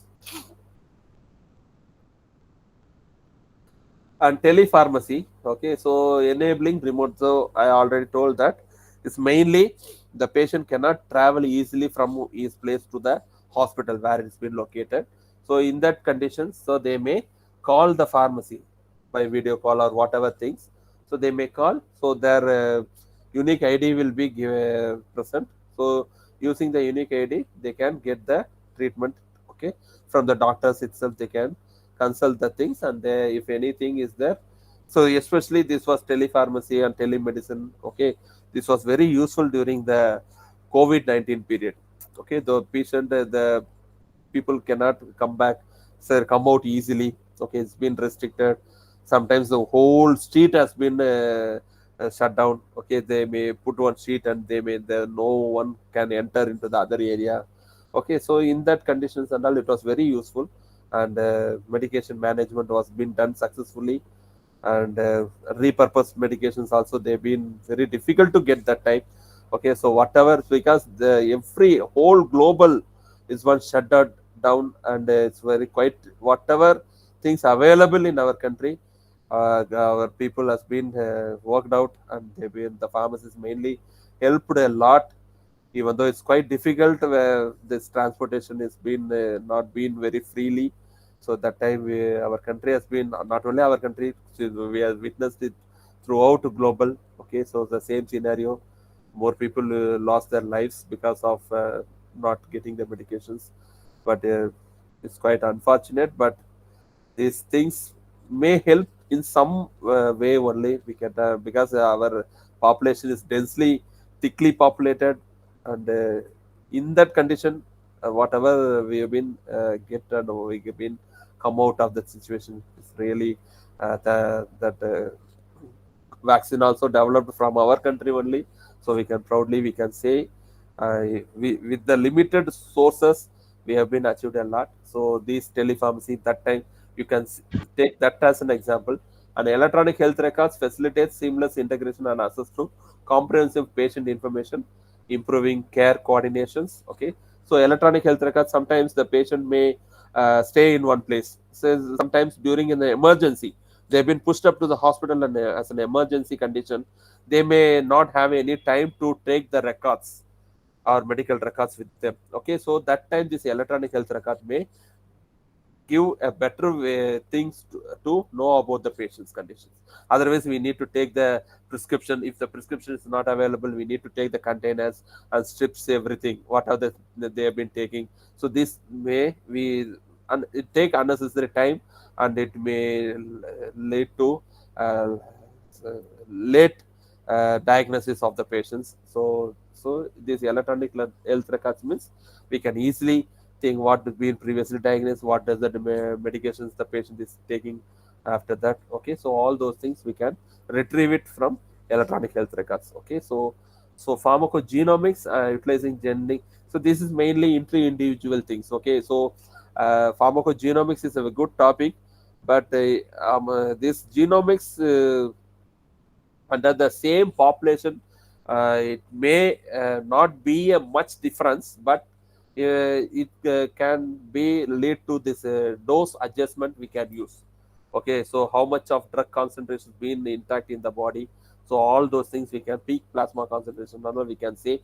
And telepharmacy. Okay, so enabling remote. So I already told that it's mainly the patient cannot travel easily from his place to the hospital where it's been located. So in that condition, so they may call the pharmacy by video call or whatever things. So they may call, so their unique id will be present. So using the unique id they can get the treatment. Okay, from the doctors itself they can consult the things, and they, if anything is there. So especially this was telepharmacy and telemedicine. Okay, this was very useful during the COVID-19 period. Okay, the patient, the people cannot come back, sir, come out easily. Okay, it's been restricted. Sometimes the whole street has been shut down. Okay, they may put one street and they may there no one can enter into the other area. Okay, so in that conditions and all, it was very useful, and medication management was been done successfully, and repurposed medications also they've been very difficult to get that time. Okay, so whatever, because the every whole global is one shut down, and it's very quite whatever things available in our country, our people has been worked out, and they've been, the pharmacists mainly helped a lot, even though it's quite difficult where this transportation has been not been very freely. So that time our country has been, not only our country, so we have witnessed it throughout global. Okay, so the same scenario, more people lost their lives because of not getting the medications. But it's quite unfortunate, but these things may help in some way only. We can because our population is densely, thickly populated, and in that condition, whatever we have been get and we have been come out of that situation is really that vaccine also developed from our country only. So we can proudly we can say, we, with the limited sources we have been achieved a lot. So these telepharmacy, that time you can take that as an example. And electronic health records facilitates seamless integration and access to comprehensive patient information, improving care coordinations. Okay, so electronic health records, sometimes the patient may stay in one place. So sometimes during an emergency they've been pushed up to the hospital, and as an emergency condition they may not have any time to take the records or medical records with them. Okay, so that time this electronic health record may give a better way, things to know about the patient's conditions. Otherwise we need to take the prescription. If the prescription is not available, we need to take the containers and strips everything what are they have been taking. So this may we, and it take unnecessary time, and it may lead to uh, late diagnosis of the patients. So this electronic health records means we can easily think what has been previously diagnosed, what does the medications the patient is taking after that. Okay, so all those things we can retrieve it from electronic health records. Okay, so pharmacogenomics utilizing genetic. So this is mainly inter-individual things. Okay, so pharmacogenomics is a good topic, but this genomics under the same population, it may not be a much difference, but it can be lead to this dose adjustment we can use. Okay, so how much of drug concentration has been intact in the body. So all those things we can, peak plasma concentration number we can say,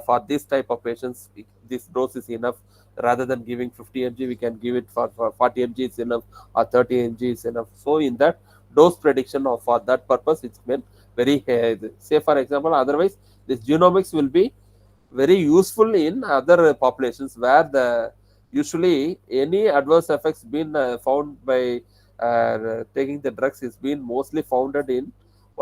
for this type of patients this dose is enough. Rather than giving 50 mg, we can give it for 40 mg is enough, or 30 mg is enough. So in that dose prediction or for that purpose it's meant very say for example. Otherwise this genomics will be very useful in other populations where the usually any adverse effects been found by taking the drugs is been mostly founded in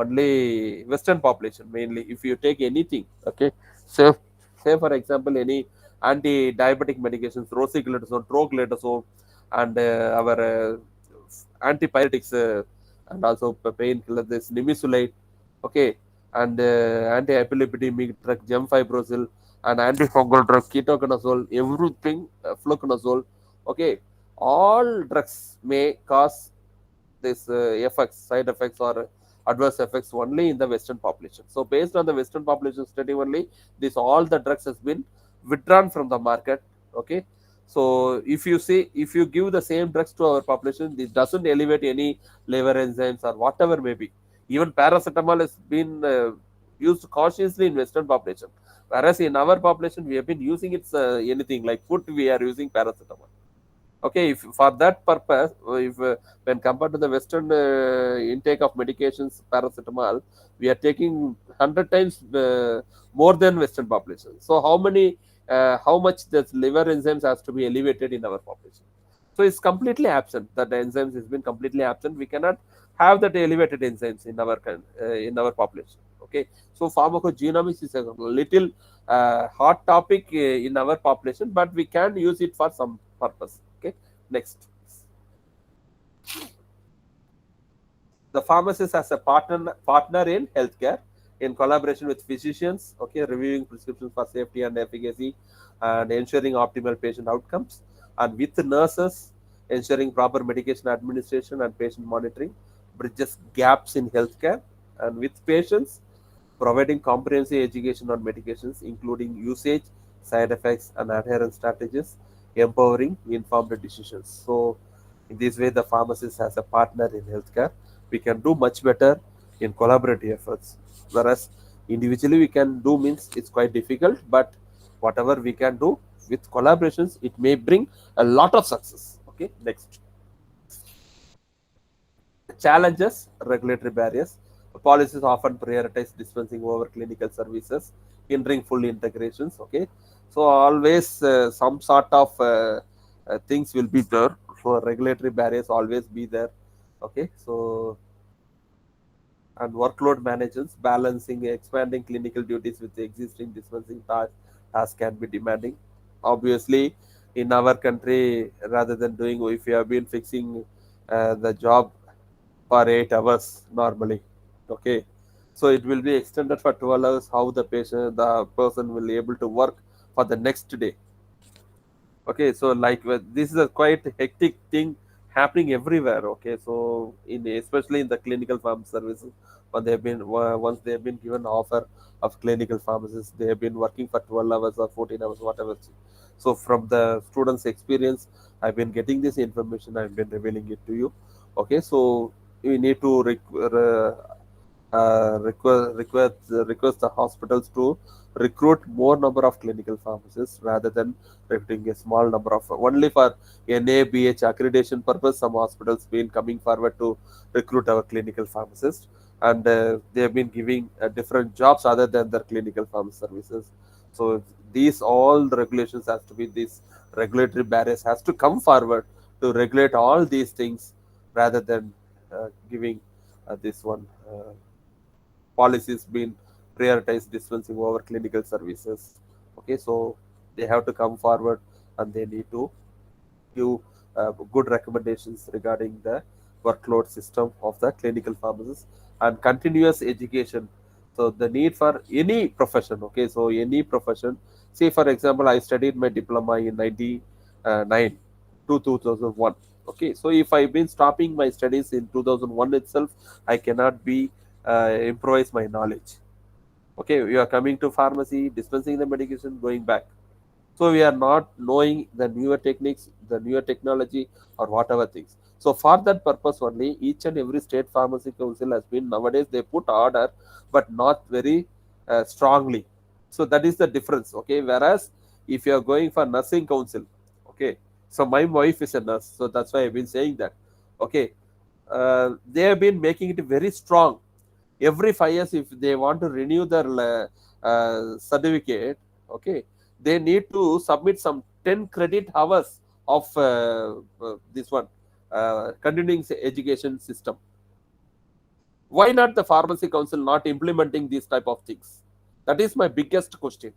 only Western population mainly. If you take anything, okay, so say for example any anti-diabetic medications, rosiglitazone, troglodyazole, and our antipyretics and also painkiller, this nimesulide, okay, and anti-epileptic drug gemfibrozil, and antifungal drug ketoconazole, everything, fluconazole, okay, all drugs may cause this effects, side effects or adverse effects only in the Western population. So based on the Western population study only, this all the drugs has been withdrawn from the market. Okay. So if you see, if you give the same drugs to our population, it doesn't elevate any liver enzymes or whatever may be. Even paracetamol has been used cautiously in Western population, whereas in our population we have been using it anything like food. We are using paracetamol. Okay, if for that purpose, if when compared to the Western intake of medications, paracetamol, we are taking 100 times more than Western population. So how much the liver enzymes has to be elevated in our population? So it's completely absent. That enzymes has been completely absent. We cannot have that elevated enzymes in our population. Okay, so pharmacogenomics is a little hot topic in our population, but we can use it for some purpose. Okay, next. The pharmacist as a partner in healthcare in collaboration with physicians, okay, reviewing prescriptions for safety and efficacy and ensuring optimal patient outcomes, and with the nurses ensuring proper medication administration and patient monitoring, bridges gaps in healthcare, and with patients providing comprehensive education on medications, including usage, side effects, and adherence strategies, empowering informed decisions. So, in this way, the pharmacist has a partner in healthcare. We can do much better in collaborative efforts. Whereas individually we can do means it's quite difficult, but whatever we can do with collaborations, it may bring a lot of success. Okay, next. Challenges, regulatory barriers. Policies often prioritize dispensing over clinical services, hindering full integrations. Okay, so always some sort of things will be there. So regulatory barriers always be there. Okay, so and workload managers, balancing expanding clinical duties with the existing dispensing tasks can be demanding. Obviously, in our country, rather than doing, if you have been fixing the job for 8 hours normally, okay, so it will be extended for 12 hours. How the person will be able to work for the next day. Okay, so like this is a quite hectic thing happening everywhere. Okay, so in especially in the clinical farm services, when they have been once they have been given offer of clinical pharmacists, they have been working for 12 hours or 14 hours, whatever. So from the students' experience, I've been getting this information. I've been revealing it to you. Okay, so we need to request the hospitals to recruit more number of clinical pharmacists rather than recruiting a small number of only for NABH accreditation purpose. Some hospitals been coming forward to recruit our clinical pharmacists, and they have been giving different jobs other than their clinical pharmacy services. So these all the regulations has to be, these regulatory barriers has to come forward to regulate all these things rather than giving this one. Policies been prioritized dispensing over clinical services. Okay, so they have to come forward and they need to give good recommendations regarding the workload system of the clinical pharmacists and continuous education. So the need for any profession. Okay, so any profession. Say for example, I studied my diploma in 1999 to 2001. Okay, so if I've been stopping my studies in 2001 itself, I cannot be improvise my knowledge. Okay, we are coming to pharmacy, dispensing the medication, going back. So we are not knowing the newer techniques, the newer technology, or whatever things. So for that purpose only, each and every state pharmacy council has been, nowadays they put order, but not very strongly. So that is the difference. Okay, whereas if you are going for nursing council, okay, so my wife is a nurse, so that's why I've been saying that. Okay, they have been making it very strong. Every 5 years, if they want to renew their certificate, okay, they need to submit some 10 credit hours of this one continuing education system. Why not the pharmacy council not implementing these type of things? That is my biggest question.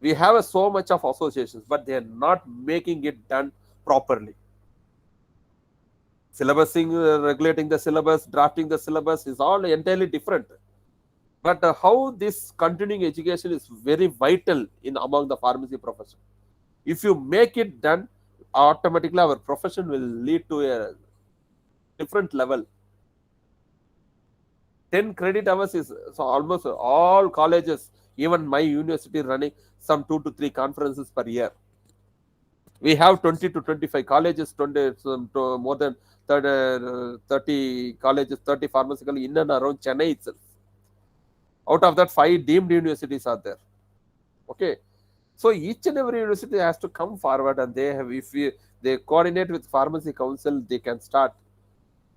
We have so much of associations, but they are not making it done properly. Syllabusing, regulating the syllabus, drafting the syllabus is all entirely different. But how this continuing education is very vital in among the pharmacy profession. If you make it done, automatically our profession will lead to a different level. 10 credit hours is so almost all colleges, even my university running some 2 to 3 conferences per year. We have 20 to 25 colleges, 20, more than 30 colleges, 30 pharmaceutical in and around Chennai itself. Out of that, 5 deemed universities are there. Okay. So each and every university has to come forward, and they have, if they coordinate with pharmacy council, they can start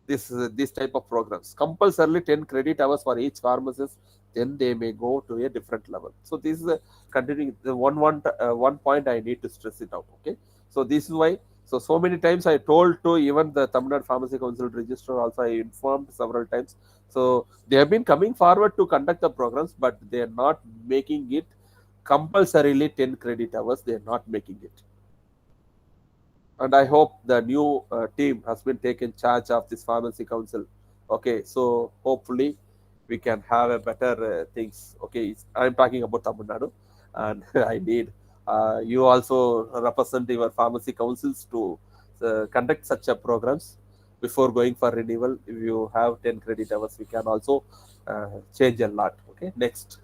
this type of programs. Compulsorily 10 credit hours for each pharmacist, then they may go to a different level. So this is a continuing the one point I need to stress it out. Okay. So this is why. So many times I told to even the Tamil Nadu Pharmacy Council register also, I informed several times. So they have been coming forward to conduct the programs, but they are not making it compulsorily 10 credit hours. They are not making it. And I hope the new team has been taken charge of this pharmacy council. Okay, so hopefully we can have a better things. Okay, I'm talking about Tamil Nadu, and I need you also represent your pharmacy councils to conduct such a programs before going for renewal. If you have 10 credit hours, we can also change a lot. Okay, next.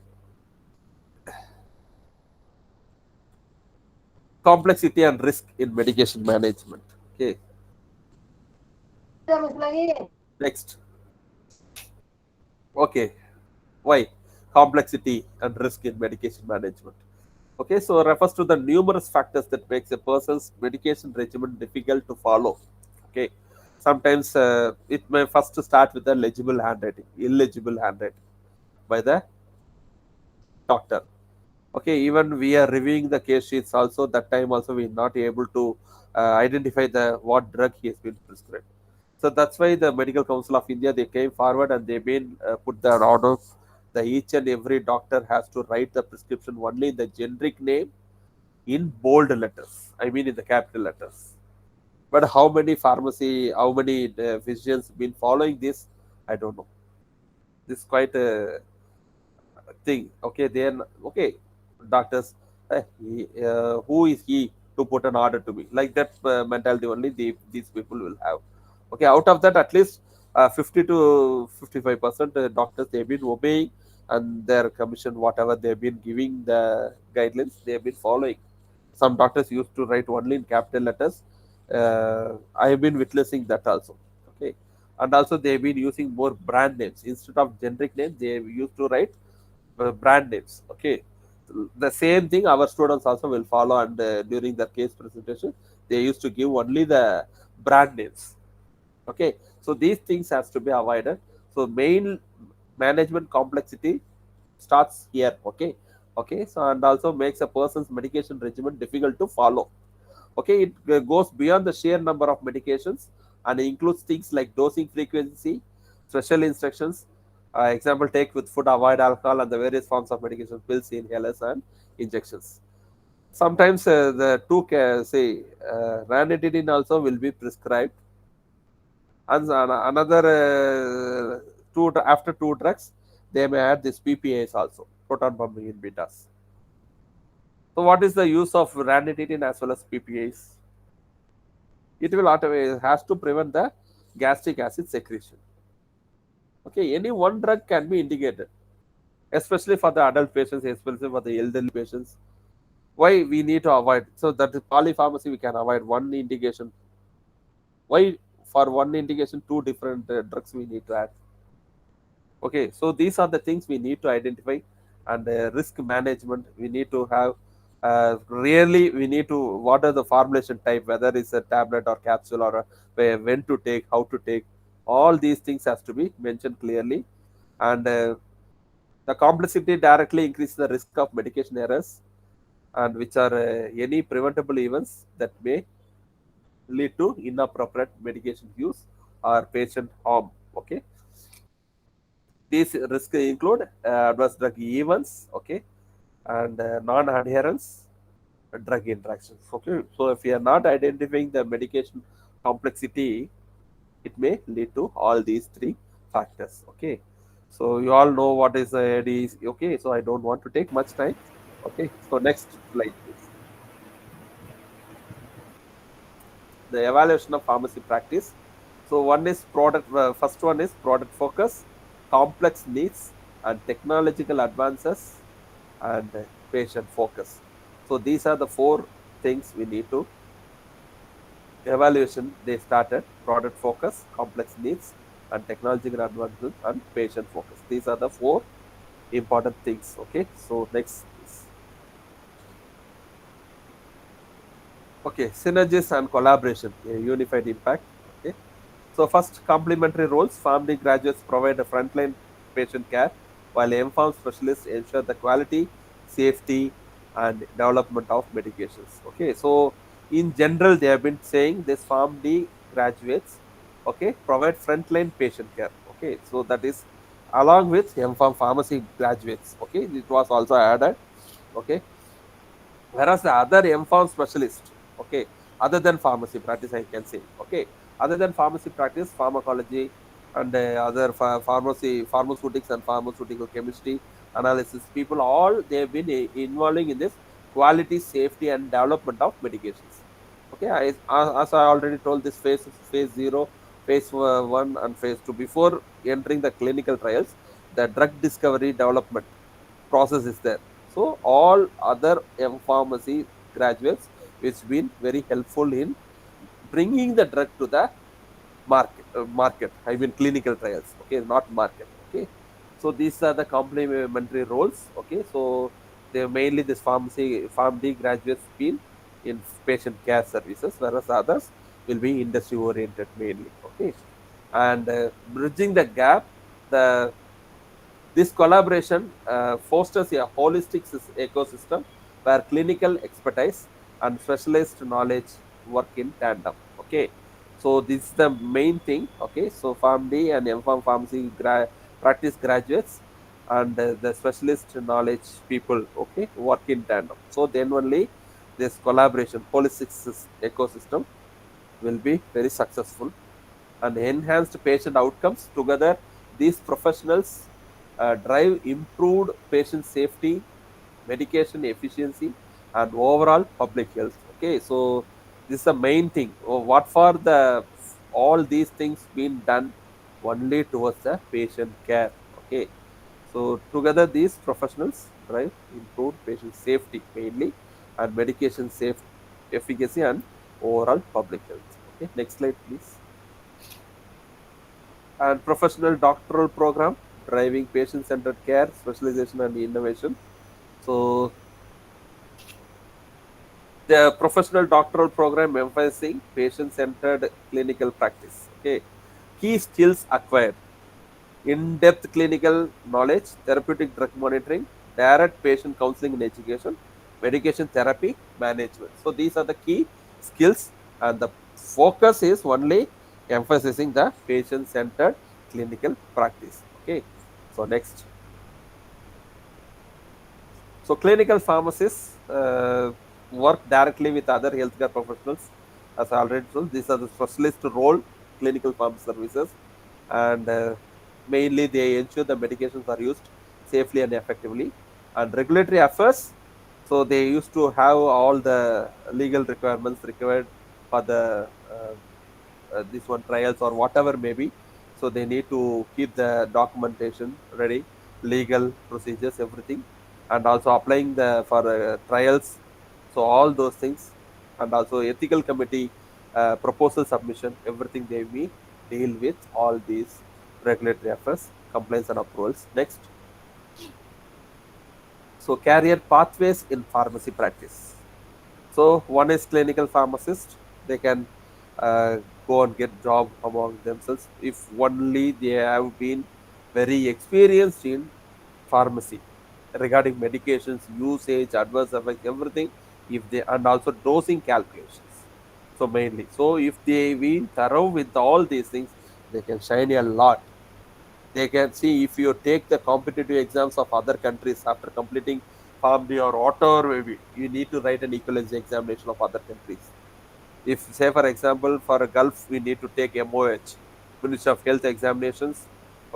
Complexity and risk in medication management. Okay, next. Okay, why? Complexity and risk in medication management. Okay, so refers to the numerous factors that makes a person's medication regimen difficult to follow. Okay, sometimes it may first start with a legible handwriting, illegible handwriting by the doctor. Okay, even we are reviewing the case sheets also. That time also we are not able to identify the what drug he has been prescribed. So that's why the Medical Council of India, they came forward and they've been put their order. The each and every doctor has to write the prescription only in the generic name in bold letters. I mean in the capital letters. But how many pharmacy, how many physicians been following this? I don't know. This is quite a thing. Okay, then okay, doctors, who is he to put an order to me? Like that mentality only these people will have. Okay, out of that, at least 50 to 55% doctors, they've been obeying, and their commission, whatever they've been giving the guidelines, they've been following. Some doctors used to write only in capital letters. I have been witnessing that also. Okay, and also they've been using more brand names instead of generic names. They used to write brand names. Okay, the same thing our students also will follow, and during the case presentation, they used to give only the brand names. Okay, so these things has to be avoided. So main management complexity starts here. Okay, okay, so and also makes a person's medication regimen difficult to follow. Okay, it goes beyond the sheer number of medications and includes things like dosing frequency, special instructions. Example, take with food, avoid alcohol, and the various forms of medication, pills, inhalers, and injections. Sometimes the two say ranitidine also will be prescribed, and another two after two drugs, they may add this PPAs also, proton pump inhibitors. So what is the use of ranitidine as well as PPAs? It will it has to prevent the gastric acid secretion. Okay, any one drug can be indicated, especially for the adult patients, especially for the elderly patients. Why we need to avoid? So that is polypharmacy, we can avoid one indication. Why for one indication, two different drugs we need to add? Okay, so these are the things we need to identify, and risk management we need to have. Really, we need to what are the formulation type, whether it's a tablet or capsule or when to take, how to take. All these things has to be mentioned clearly, and the complexity directly increases the risk of medication errors, and which are any preventable events that may lead to inappropriate medication use or patient harm. Okay, These risks include adverse drug events, okay, and non-adherence, drug interactions. Okay, so if you are not identifying the medication complexity, it may lead to all these three factors. Okay, so you all know what is ADs. Okay, so I don't want to take much time. Okay, so next slide, please. The evaluation of pharmacy practice. So one is product. First one is product focus, complex needs, and technological advances, and patient focus. So these are the four things we need to evaluation. They started product focus, complex needs, and technological advances, and patient focus. These are the four important things. Okay, so next please. Okay, synergies and collaboration, a unified impact. Okay, so first, complementary roles. PharmD graduates provide a frontline patient care, while MPharm specialists ensure the quality, safety, and development of medications. Okay, so in general, they have been saying this PharmD graduates, okay, provide frontline patient care. Okay, so that is along with MPharm pharmacy graduates. Okay, it was also added. Okay, whereas the other MPharm specialist, okay, other than pharmacy practice, I can say, okay, other than pharmacy practice, pharmacology, and other pharmaceutics and pharmaceutical chemistry analysis people, all they have been involving in this quality, safety, and development of medications. Okay, as I already told, this phase zero, phase one, and phase two. Before entering the clinical trials, the drug discovery development process is there. So all other pharmacy graduates, it's been very helpful in bringing the drug to the market. I mean clinical trials. Okay, not market. Okay, so these are the complementary roles. Okay, so they mainly this Pharm D graduates been in patient care services, whereas others will be industry oriented mainly. Okay, and bridging the gap, the this collaboration fosters a holistic ecosystem where clinical expertise and specialized knowledge work in tandem. Okay, so this is the main thing. Okay, so PharmD and MPharm pharmacy practice graduates and the specialist knowledge people, okay, work in tandem. So then only this collaboration, holistic ecosystem will be very successful and enhanced patient outcomes. Together, these professionals drive improved patient safety, medication efficiency, and overall public health. Okay, so this is the main thing. What for the all these things being done only towards the patient care. Okay, so together these professionals drive improved patient safety mainly and medication safe efficacy and overall public health. Okay, next slide please. And professional doctoral program driving patient-centered care, specialization, and innovation. So the professional doctoral program emphasizing patient-centered clinical practice. Okay, key skills acquired: in-depth clinical knowledge, therapeutic drug monitoring, direct patient counseling and education, medication therapy management. So these are the key skills, and the focus is only emphasizing the patient-centered clinical practice. Okay, so next. So clinical pharmacists work directly with other healthcare professionals. As I already told, these are the specialist role clinical pharmacy services, and mainly they ensure the medications are used safely and effectively. And regulatory affairs, so they used to have all the legal requirements required for the this one trials or whatever maybe. So they need to keep the documentation ready, legal procedures, everything, and also applying the for trials. So all those things, and also ethical committee proposal submission, everything they may deal with all these regulatory affairs, complaints and approvals. Next, so career pathways in pharmacy practice. So one is clinical pharmacist. They can go and get job among themselves if only they have been very experienced in pharmacy regarding medications, usage, adverse effects, everything. If they and also dosing calculations. So mainly, so if they been thorough with all these things, they can shine a lot. They can see if you take the competitive exams of other countries after completing PharmD or whatever maybe, you need to write an equivalency examination of other countries. If say for example for a Gulf we need to take MOH, Ministry of Health examinations,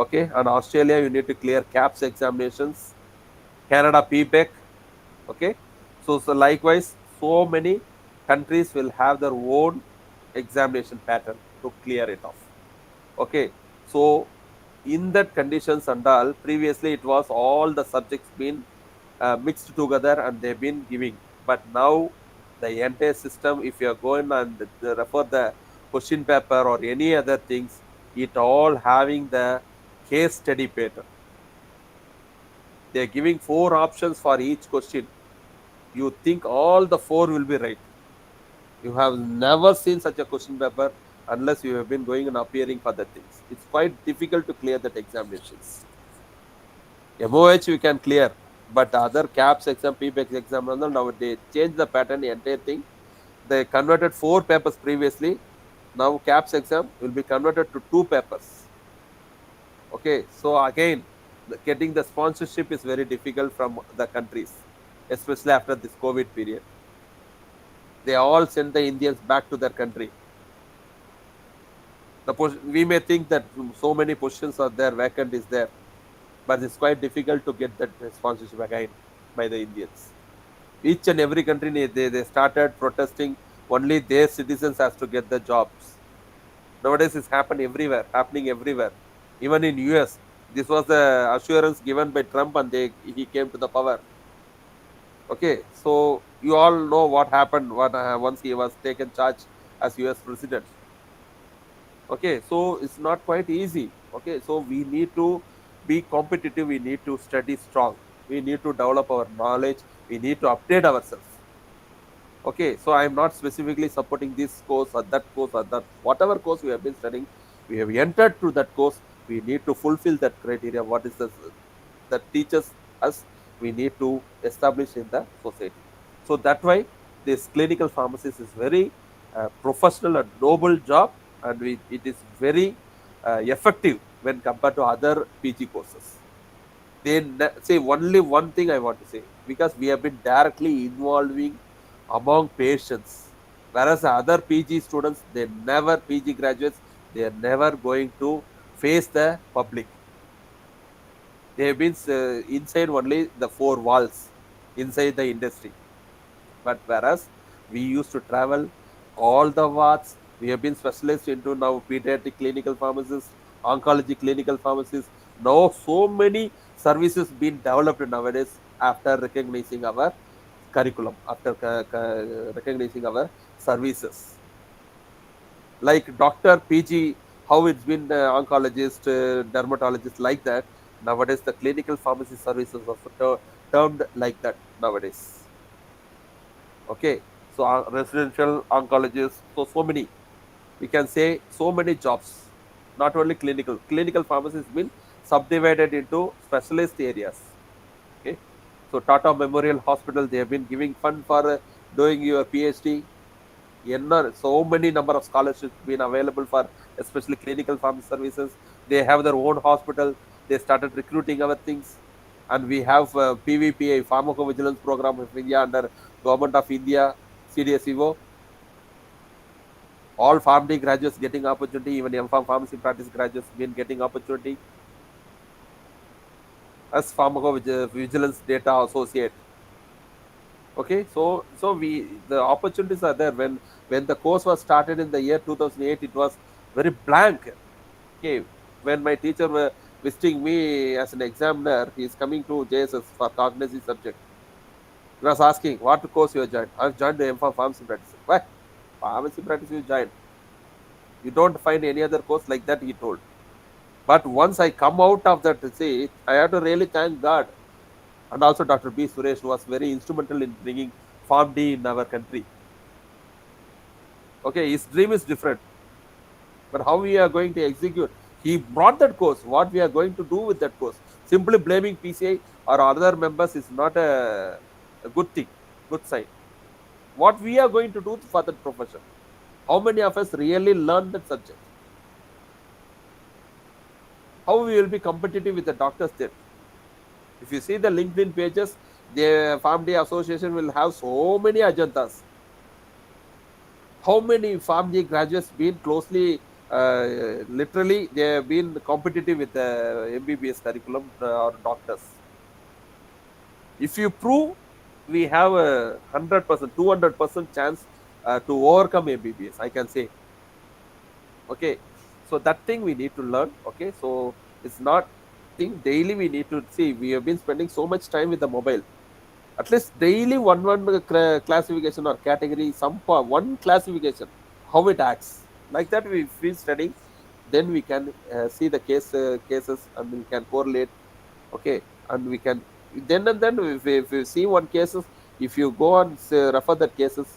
okay, and Australia you need to clear CAPS examinations, Canada PBEC, okay. So likewise so many countries will have their own examination pattern to clear it off, okay. So in that conditions and all, previously it was all the subjects been mixed together and they've been giving, but now the entire system, if you are going and refer the question paper or any other things, it all having the case study pattern. They are giving 4 options for each question. You think all the 4 will be right. You have never seen such a question paper unless you have been going and appearing for the things. It's quite difficult to clear that examinations. MOH we can clear, but other CAPS exam, PBEX exam, now they change the pattern, the entire thing. They converted 4 papers previously. Now CAPS exam will be converted to 2 papers. Okay, so again, getting the sponsorship is very difficult from the countries, especially after this COVID period. They all send the Indians back to their country. We may think that so many positions are there, vacant is there, but it's quite difficult to get that sponsorship again by the Indians. Each and every country they started protesting, only their citizens has to get the jobs. Nowadays it's happening everywhere. Even in US, this was the assurance given by Trump and he came to the power. Okay, so you all know what happened once he was taken charge as US president. Okay, so it's not quite easy. Okay, so we need to be competitive, we need to study strong, we need to develop our knowledge, we need to update ourselves. Okay, so I am not specifically supporting this course or that course or that, whatever course we have been studying, we have entered through that course, we need to fulfill that criteria, what is that teaches us, we need to establish in the society. So that why this clinical pharmacist is very professional and noble job, and it is very effective when compared to other PG courses. They say only one thing I want to say, because we have been directly involving among patients, whereas other PG students, they never, PG graduates, they are never going to face the public. They have been inside only the 4 walls inside the industry. But whereas we used to travel all the wards, we have been specialized into now pediatric clinical pharmacists, oncology clinical pharmacists. Now so many services being developed nowadays after recognizing our curriculum, after recognizing our services. Like Doctor PG, how it's been oncologist, dermatologist, like that. Nowadays the clinical pharmacy services also termed like that nowadays. Okay, so residential oncologists, so many, we can say so many jobs, not only clinical pharmacy has been subdivided into specialist areas. Okay, so Tata Memorial Hospital, they have been giving fund for doing your PhD. So many number of scholarships been available for especially clinical pharmacy services. They have their own hospital, they started recruiting our things, and we have PVPA, pharmacovigilance program of India, under government of India, CDSEO. All PharmD graduates getting opportunity, even M.Pharm pharmacy practice graduates been getting opportunity as pharmacovigilance data associate. Okay, so the opportunities are there. When the course was started in the year 2008, it was very blank. Okay, when my teacher were visiting me as an examiner, he is coming to JSS for cognizant subject. He was asking, what course you have joined? I've joined the M.Pharm pharmacy practice. Why? Pharmacy practice you joined. You don't find any other course like that, he told. But once I come out of that, see, I have to really thank God. And also Dr. B. Suresh was very instrumental in bringing PharmD in our country. Okay, his dream is different. But how we are going to execute? He brought that course. What we are going to do with that course? Simply blaming PCI or other members is not a good thing, good sign. What we are going to do for that profession? How many of us really learn that subject? How we will be competitive with the doctors then? If you see the LinkedIn pages, the pharmacy association will have so many agendas. How many pharmacy graduates been closely, literally they have been competitive with the MBBS curriculum or doctors. If you prove, we have a 100%, 200% chance to overcome MBBS, I can say. Okay, so that thing we need to learn. Okay, so it's not thing daily we need to see. We have been spending so much time with the mobile. At least daily classification or category, one classification, how it acts. Like that, we feel studying, then we can see the cases and we can correlate. Okay, and we can then if you see one cases, if you go and refer that cases,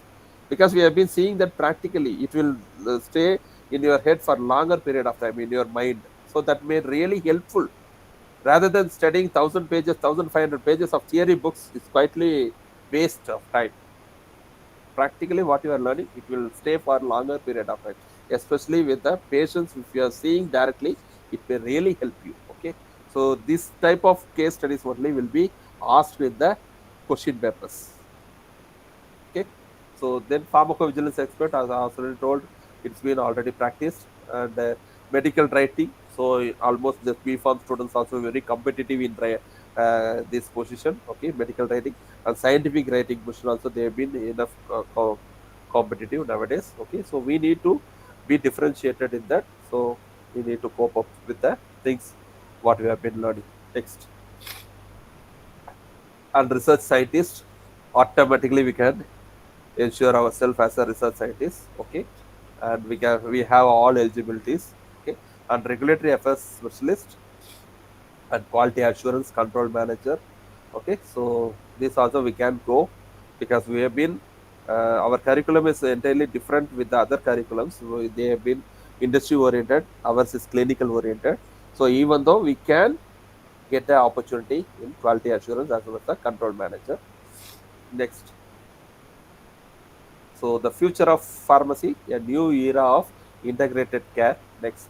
because we have been seeing that practically, it will stay in your head for longer period of time in your mind, so that may really helpful rather than studying 1,000 pages 1,500 pages of theory books. Is quietly waste of time. Practically what you are learning, it will stay for longer period of time, especially with the patients. If you are seeing directly, it may really help you. Okay, so this type of case studies only will be asked with the question papers. Okay, so then pharmacovigilance expert, as I already told, it's been already practiced. And medical writing, so almost the B.Pharm students also very competitive in this position. Okay, medical writing and scientific writing position also, they have been enough competitive nowadays. Okay, so we need to be differentiated in that. So we need to cope up with the things what we have been learning. Next, and research scientist, automatically we can ensure ourselves as a research scientist. Okay, and we have all eligibilities. Okay, and regulatory affairs specialist and quality assurance control manager. Okay, so this also we can go, because we have been our curriculum is entirely different with the other curriculums. So they have been industry oriented, ours is clinical oriented. So even though we can get the opportunity in quality assurance as well as the control manager. Next, so the future of pharmacy, a new era of integrated care. Next,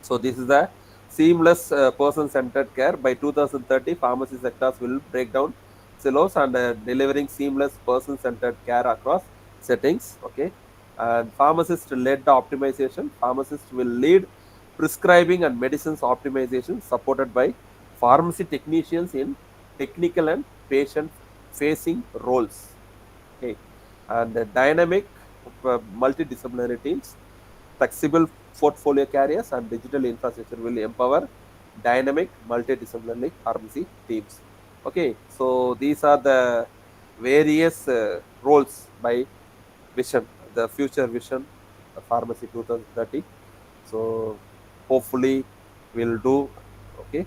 so this is the seamless person-centered care. By 2030, pharmacy sectors will break down silos and delivering seamless person-centered care across settings. Okay, and pharmacist-led optimization. Pharmacists will lead prescribing and medicines optimization, supported by pharmacy technicians in technical and patient-facing roles. Okay, and dynamic multidisciplinary teams, flexible portfolio carriers, and digital infrastructure will empower dynamic multidisciplinary pharmacy teams. Okay, so these are the various roles by vision, the future vision of pharmacy 2030. So hopefully we'll do okay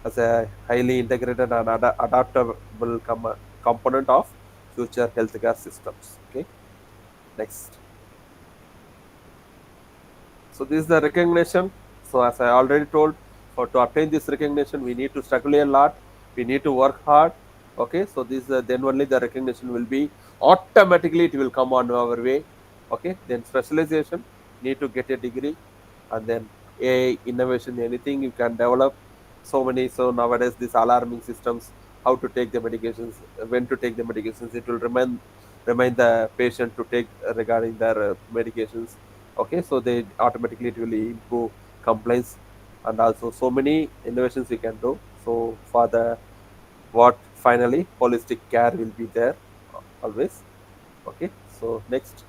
as a highly integrated and adaptable component of future healthcare systems. Okay, next. So this is the recognition. So as I already told, for to obtain this recognition, we need to struggle a lot. We need to work hard. Okay, so this then only the recognition will be automatically, it will come on our way. Okay, then specialization, need to get a degree, and then AI innovation, anything you can develop. So many, so nowadays these alarming systems, how to take the medications, when to take the medications, it will remind the patient to take regarding their medications. Okay, so they automatically, it will improve compliance. And also so many innovations we can do. So for the what finally holistic care will be there always. Okay, so next,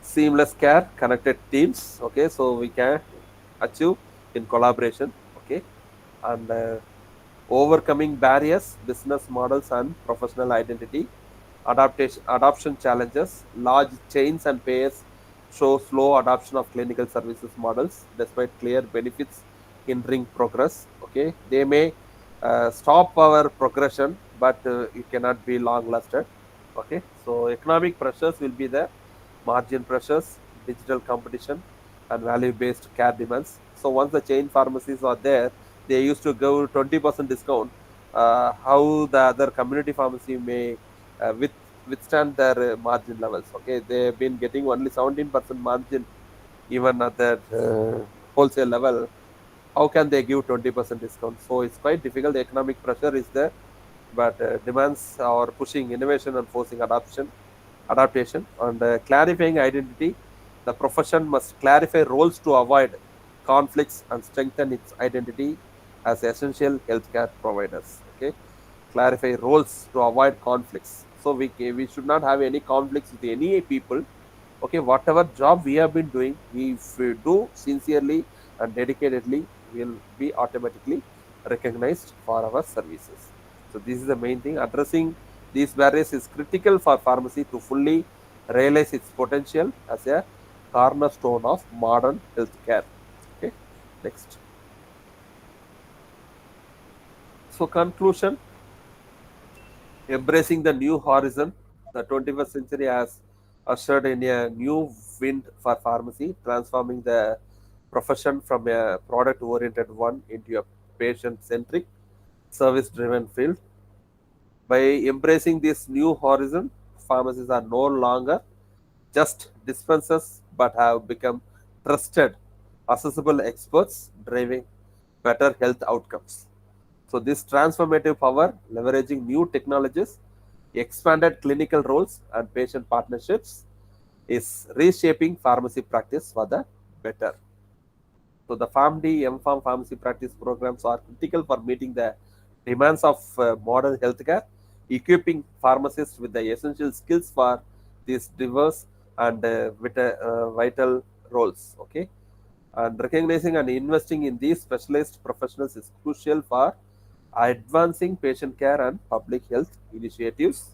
seamless care, connected teams. Okay, so we can achieve in collaboration. Okay, and overcoming barriers, business models and professional identity, adoption challenges. Large chains and payers show slow adoption of clinical services models despite clear benefits hindering progress. Okay, they may stop our progression, but it cannot be long lasted. Okay, so economic pressures will be there, margin pressures, digital competition, and value-based care demands. So once the chain pharmacies are there, they used to go 20% discount. How the other community pharmacy may withstand their margin levels? Okay, they have been getting only 17% margin even at that wholesale level, how can they give 20% discount? So it's quite difficult. The economic pressure is there, but demands are pushing innovation and forcing adaptation, and clarifying identity. The profession must clarify roles to avoid conflicts and strengthen its identity as essential healthcare providers. Okay, clarify roles to avoid conflicts. So we should not have any conflicts with any people. Okay, whatever job we have been doing, if we do sincerely and dedicatedly, will be automatically recognized for our services. So this is the main thing. Addressing these barriers is critical for pharmacy to fully realize its potential as a cornerstone of modern healthcare. Okay, next. So conclusion: embracing the new horizon, the 21st century has ushered in a new wind for pharmacy, transforming the profession from a product oriented one into a patient centric, service driven field. By embracing this new horizon, pharmacies are no longer just dispensers but have become trusted, accessible experts driving better health outcomes. So, this transformative power, leveraging new technologies, expanded clinical roles, and patient partnerships, is reshaping pharmacy practice for the better. So, the PharmD, M-Pharm pharmacy practice programs are critical for meeting the demands of modern healthcare, equipping pharmacists with the essential skills for these diverse and vital roles. Okay, and recognizing and investing in these specialized professionals is crucial for advancing patient care and public health initiatives.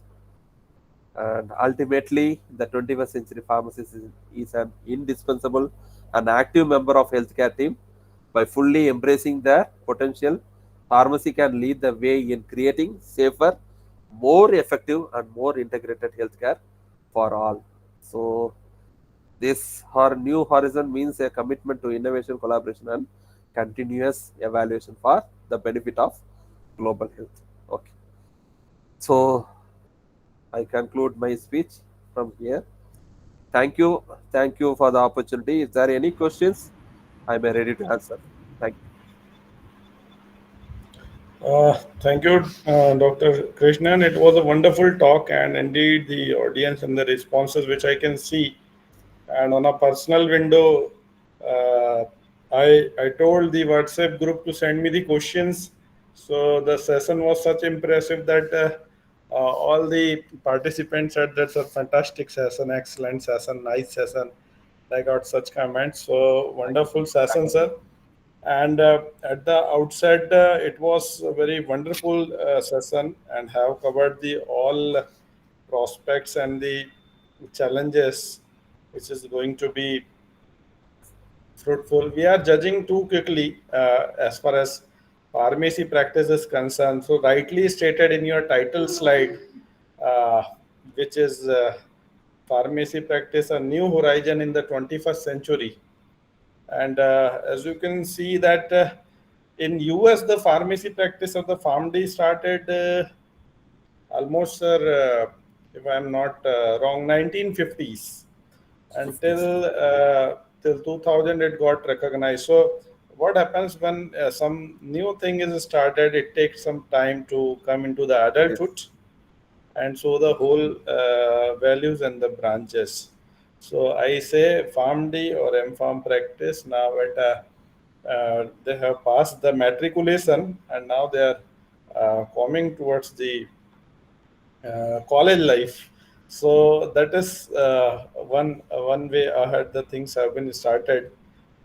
And ultimately, the 21st century pharmacist is an indispensable and active member of healthcare team. By fully embracing their potential, pharmacy can lead the way in creating safer, more effective, and more integrated healthcare for all. So, this her new horizon means a commitment to innovation, collaboration, and continuous evaluation for the benefit of global health. Okay, so I conclude my speech from here. Thank you, thank you for the opportunity. If there are any questions, I am ready to answer. Thank you. Thank you, Dr. Krishnan. It was a wonderful talk, and indeed, the audience and the responses which I can see. And on a personal window, uh, I told the WhatsApp group to send me the questions. So the session was such impressive that all the participants said that's a fantastic session, excellent session, nice session. I got such comments. So Thank you. wonderful session, sir. And at the outset, it was a very wonderful session and have covered the all prospects and the challenges, which is going to be fruitful. We are judging too quickly as far as pharmacy practice is concerned. So, rightly stated in your title slide, uh, which is pharmacy practice a new horizon in the 21st century. And as you can see that in US, the pharmacy practice of the PharmD started almost, sir, if I'm not wrong, 1950s until till 2000 it got recognized. So what happens when some new thing is started? It takes some time to come into the Yes, adulthood, and so the whole values and the branches. So I say PharmD or M-Pharm practice now at they have passed the matriculation, and now they are coming towards the college life. So that is one way ahead the things have been started,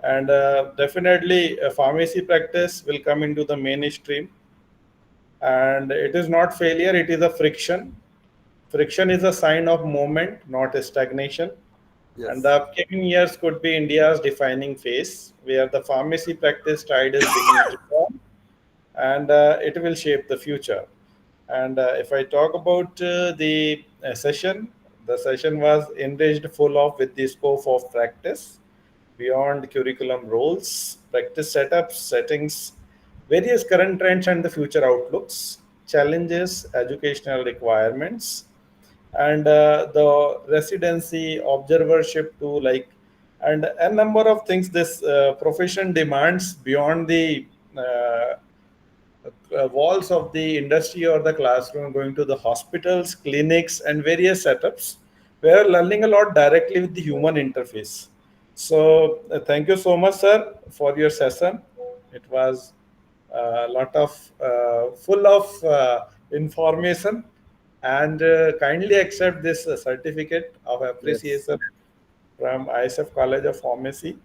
and definitely a pharmacy practice will come into the mainstream, and it is not failure, it is a friction. Friction is a sign of movement, not a stagnation. And the yes, upcoming years could be India's defining phase, where the pharmacy practice tide is beginning to form, and it will shape the future. And if I talk about the session, the session was enriched full of with the scope of practice beyond curriculum roles, practice setups, settings, various current trends and the future outlooks, challenges, educational requirements, and the residency observership to like and a number of things this profession demands beyond the walls of the industry or the classroom, going to the hospitals, clinics, and various setups. We are learning a lot directly with the human interface. So, thank you so much, sir, for your session. It was a lot of full of information, and kindly accept this certificate of Yes. appreciation from ISF College of Pharmacy.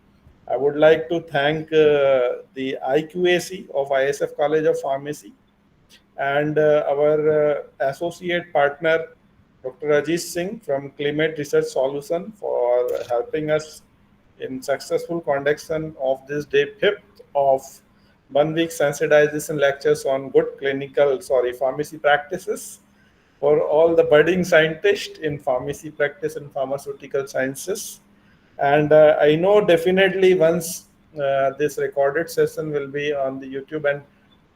I would like to thank the IQAC of ISF College of Pharmacy and our associate partner, Dr. Ajit Singh from Climate Research Solution for helping us in successful conduction of this day 5th of 1 week sensitization lectures on pharmacy practices for all the budding scientists in pharmacy practice and pharmaceutical sciences. And I know definitely once this recorded session will be on the YouTube, and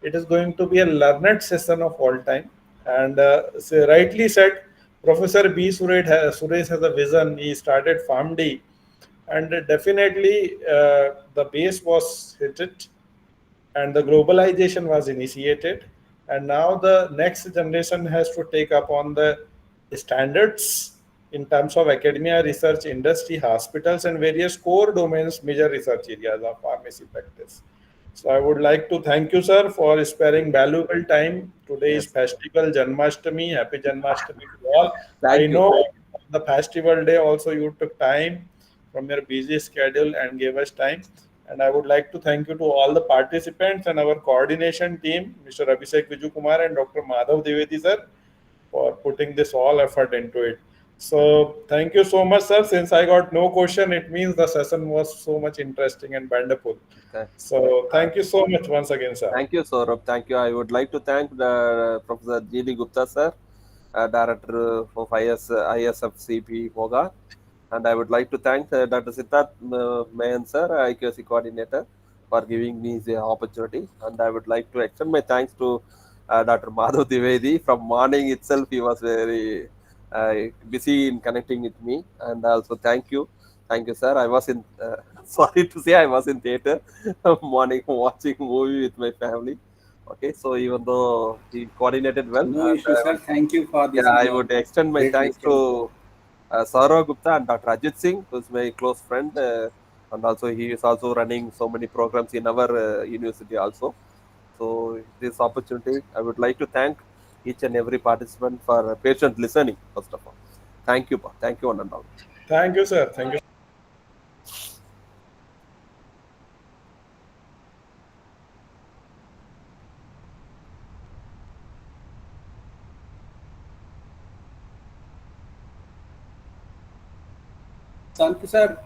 it is going to be a learned session of all time. And so rightly said, Professor B. Suresh has a vision. He started PharmD, and definitely the base was hit it, and the globalization was initiated, and now the next generation has to take up on the standards in terms of academia, research, industry, hospitals, and various core domains, major research areas of pharmacy practice. So I would like to thank you, sir, for sparing valuable time. Today is Yes. festival Janmashtami. Happy Janmashtami to all. I Thank you. know the festival day also you took time from your busy schedule and gave us time. And I would like to thank you to all the participants and our coordination team, Mr. Abhishek Vijukumar and Dr. Madhav Divedi, sir, for putting this all effort into it. So thank you so much, sir. Since I got no question, it means the session was so much interesting and wonderful. Th- So thank you so much once again, sir. Thank you, Saurabh. Thank you. I would like to thank the Professor G.D. Gupta, sir, Director of ISFCP Moga. And I would like to thank Dr. Siddharth Mayan, sir, IQAC coordinator, for giving me the opportunity. And I would like to extend my thanks to Dr. Madhav Divedi. From morning itself, he was very busy in connecting with me. And also thank you, sir. I was in sorry to say, I was in theater morning watching movie with my family. Okay, so even though he coordinated well, No and issue, sir. Thank you for this yeah, I would extend my great thanks lecture. to Saurav Gupta and Dr. Ajit Singh, who's my close friend, and also he is also running so many programs in our university also. So this opportunity, I would like to thank each and every participant for patient listening. First of all, thank you, thank you, one and all. Thank you, sir. Thank you. Sant sir,